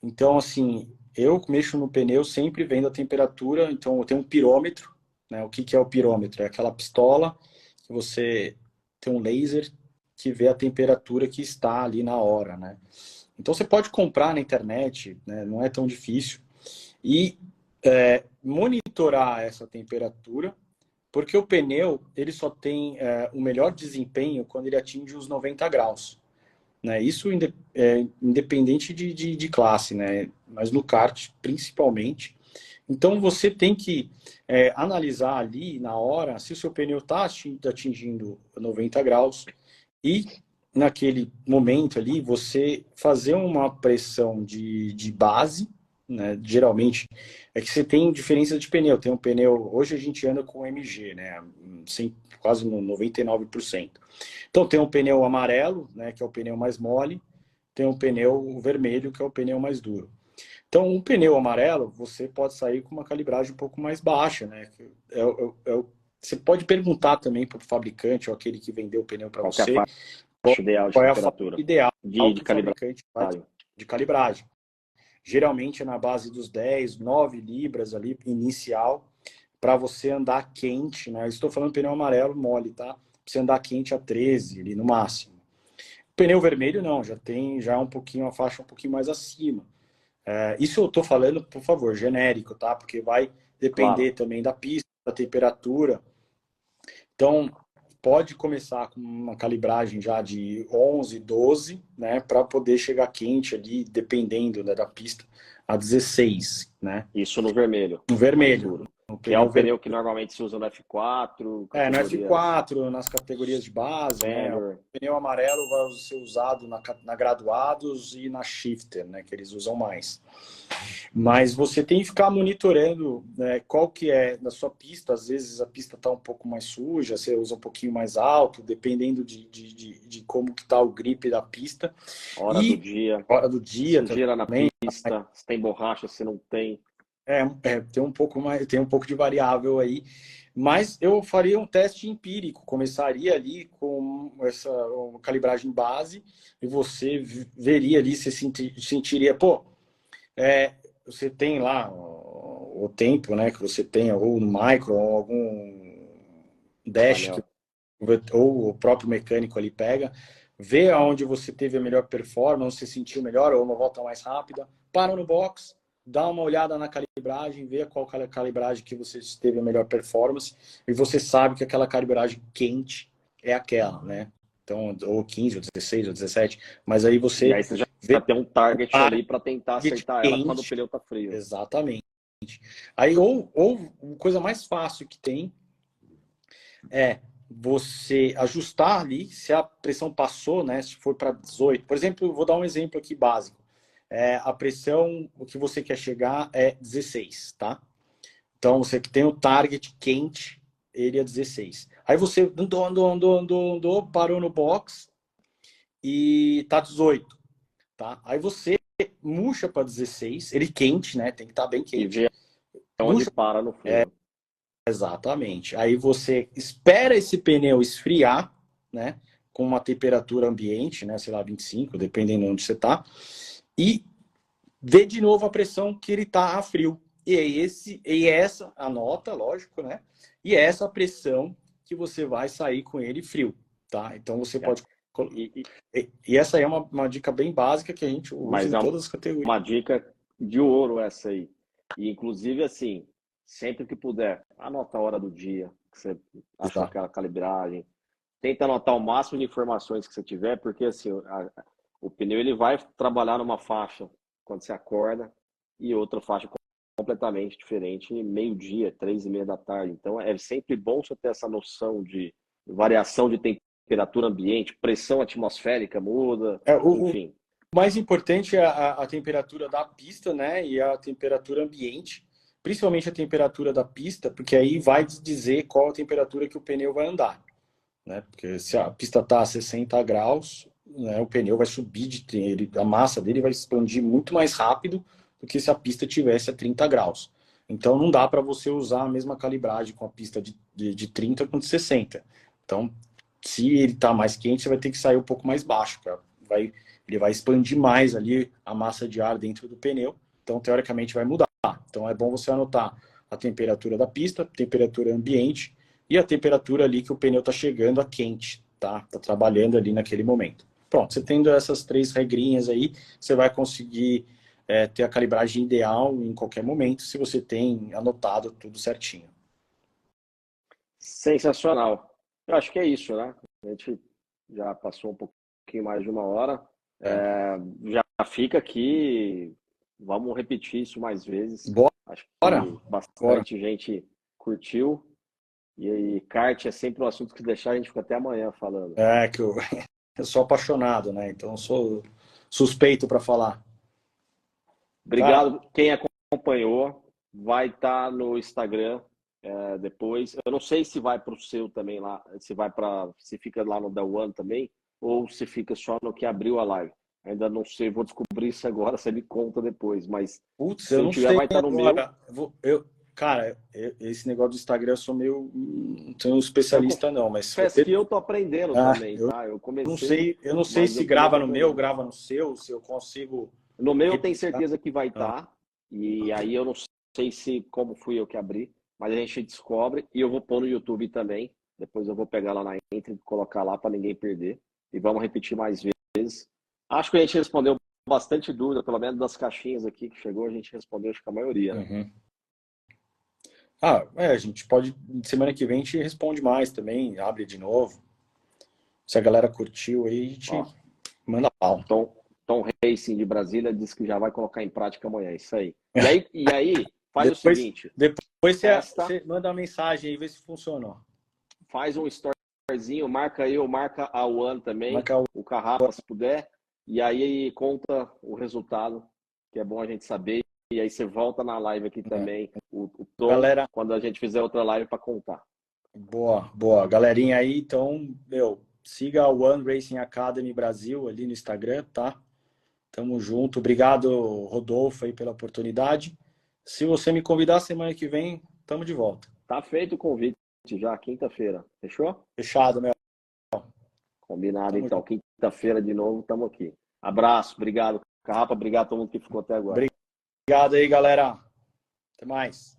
Então, assim, eu mexo no pneu sempre vendo a temperatura, então eu tenho um pirômetro, né? O que é o pirômetro? É aquela pistola que você tem um laser que vê a temperatura que está ali na hora, né? Então você pode comprar na internet, né? Não é tão difícil, e monitorar essa temperatura, porque o pneu ele só tem o melhor desempenho quando ele atinge os 90 graus. Né? Isso independente de classe, né? Mas no kart principalmente. Então você tem que analisar ali na hora se o seu pneu está atingindo 90 graus e naquele momento ali você fazer uma pressão de base, né? Geralmente é que você tem diferença de pneu. Tem um pneu, hoje a gente anda com MG, né? Quase no 99%. Então tem um pneu amarelo, né, que é o pneu mais mole, tem um pneu vermelho, que é o pneu mais duro. Então, um pneu amarelo, você pode sair com uma calibragem um pouco mais baixa, né? Você pode perguntar também para o fabricante ou aquele que vendeu o pneu para você Faixa ideal de qual é a faixa temperatura ideal de que o fabricante faz de calibragem. Geralmente é na base dos 10, 9 libras ali, inicial, para você andar quente, né? Eu estou falando pneu amarelo mole, tá? Pra você andar quente a 13 ali no máximo. Pneu vermelho não, já tem um pouquinho, a faixa um pouquinho mais acima. Isso eu estou falando, por favor, genérico, tá? Porque vai depender também da pista, da temperatura. Então, pode começar com uma calibragem já de 11, 12, né? Para poder chegar quente ali, dependendo, né, da pista, a 16, né? Isso no vermelho. No vermelho. Que é o pneu que normalmente se usa no F4. No F4, nas categorias de base, né? O pneu amarelo vai ser usado na graduados e na shifter, né? Que eles usam mais. Mas você tem que ficar monitorando, né, qual que é na sua pista. Às vezes a pista está um pouco mais suja, você usa um pouquinho mais alto, dependendo de como que está o grip da pista. Hora do dia. Hora do dia sujeira na pista, se tem borracha, se não tem. Tem um pouco de variável aí. Mas eu faria um teste empírico, começaria ali com essa calibragem base e você veria ali, você sentiria, você tem lá o tempo, né, que você tem, ou no micro, ou algum dash, ou o próprio mecânico ali pega, vê aonde você teve a melhor performance, você sentiu melhor, ou uma volta mais rápida, para no box, dá uma olhada na calibragem, vê qual calibragem que você teve a melhor performance, e você sabe que aquela calibragem quente é aquela, né? Então, ou 15, ou 16, ou 17, mas aí você... E aí você já tem um target ali para tentar acertar quente, ela quando o pneu tá frio. Exatamente. Aí, ou coisa mais fácil que tem é você ajustar ali, se a pressão passou, né? Se for para 18. Por exemplo, vou dar um exemplo aqui básico. A pressão, o que você quer chegar é 16, tá? Então, você que tem o target quente, ele é 16. Aí você andou, parou no box e tá 18, tá? Aí você murcha para 16, ele quente, né? Tem que estar bem quente. E vê onde para no frio. Exatamente. Aí você espera esse pneu esfriar, né? Com uma temperatura ambiente, né? Sei lá, 25, dependendo de onde você tá. E vê de novo a pressão que ele tá a frio. E essa, anota, lógico, né? E essa pressão que você vai sair com ele frio, tá? Então você pode E essa aí é uma dica bem básica que a gente usa em todas as categorias. Uma dica de ouro essa aí. E, inclusive, assim, sempre que puder, anota a hora do dia que você achou aquela calibragem. Tenta anotar o máximo de informações que você tiver, porque assim, o pneu ele vai trabalhar numa faixa quando você acorda e outra faixa completamente diferente, meio-dia, 3:30 da tarde. Então é sempre bom você ter essa noção de variação de temperatura ambiente, pressão atmosférica muda, enfim. O mais importante é a temperatura da pista, né, e a temperatura ambiente, principalmente a temperatura da pista, porque aí vai dizer qual a temperatura que o pneu vai andar, né? Porque se a pista está a 60 graus, né, o pneu vai subir, a massa dele vai expandir muito mais rápido do que se a pista tivesse a 30 graus. Então não dá para você usar a mesma calibragem com a pista de 30 com de 60. Então, se ele está mais quente, você vai ter que sair um pouco mais baixo, ele vai expandir mais ali a massa de ar dentro do pneu, então teoricamente vai mudar. Então é bom você anotar a temperatura da pista, temperatura ambiente e a temperatura ali que o pneu está chegando a quente, tá trabalhando ali naquele momento. Pronto, você tendo essas 3 regrinhas aí, você vai conseguir ter a calibragem ideal em qualquer momento, se você tem anotado tudo certinho. Sensacional. Eu acho que é isso, né? A gente já passou um pouquinho mais de 1 hora. Já fica aqui, vamos repetir isso mais vezes. Acho que bastante gente curtiu. E aí, kart é sempre um assunto que deixar a gente fica até amanhã falando. Que eu sou apaixonado, né? Então eu sou suspeito para falar. Obrigado. Quem acompanhou, vai estar no Instagram depois. Eu não sei se vai para o seu também lá, se fica lá no da One também, ou se fica só no que abriu a live. Ainda não sei, vou descobrir isso agora, você me conta depois. Mas se eu não tiver, vai estar no agora, meu. Cara, esse negócio do Instagram eu sou meio. Não sou um especialista, não, mas. Que eu tô aprendendo também, tá? Eu comecei. Eu não sei se grava no meu, grava no seu, se eu consigo. No meu eu tenho certeza que vai estar. E aí eu não sei como fui eu que abri, mas a gente descobre e eu vou pôr no YouTube também. Depois eu vou pegar lá na Entre e colocar lá para ninguém perder. E vamos repetir mais vezes. Acho que a gente respondeu bastante dúvida, pelo menos das caixinhas aqui que chegou, a gente respondeu acho que a maioria, né? Uhum. A gente pode, semana que vem a gente responde mais também, abre de novo. Se a galera curtiu aí, a gente manda pau. Tom Racing de Brasília disse que já vai colocar em prática amanhã, isso aí. E aí faz o seguinte. Depois você manda uma mensagem aí, vê se funcionou. Faz um storyzinho, marca a One também, o Carrapa se puder, e aí conta o resultado, que é bom a gente saber. E aí você volta na live aqui também, o Tom, galera, quando a gente fizer outra live para contar. Boa. Galerinha aí, então, siga a One Racing Academy Brasil ali no Instagram, tá? Tamo junto. Obrigado, Rodolfo, aí pela oportunidade. Se você me convidar semana que vem, tamo de volta. Tá feito o convite já, quinta-feira. Fechou? Fechado, meu. Combinado, tamo então. Quinta-feira de novo, tamo aqui. Abraço, obrigado, Carrapa, obrigado a todo mundo que ficou até agora. Obrigado aí, galera. Até mais.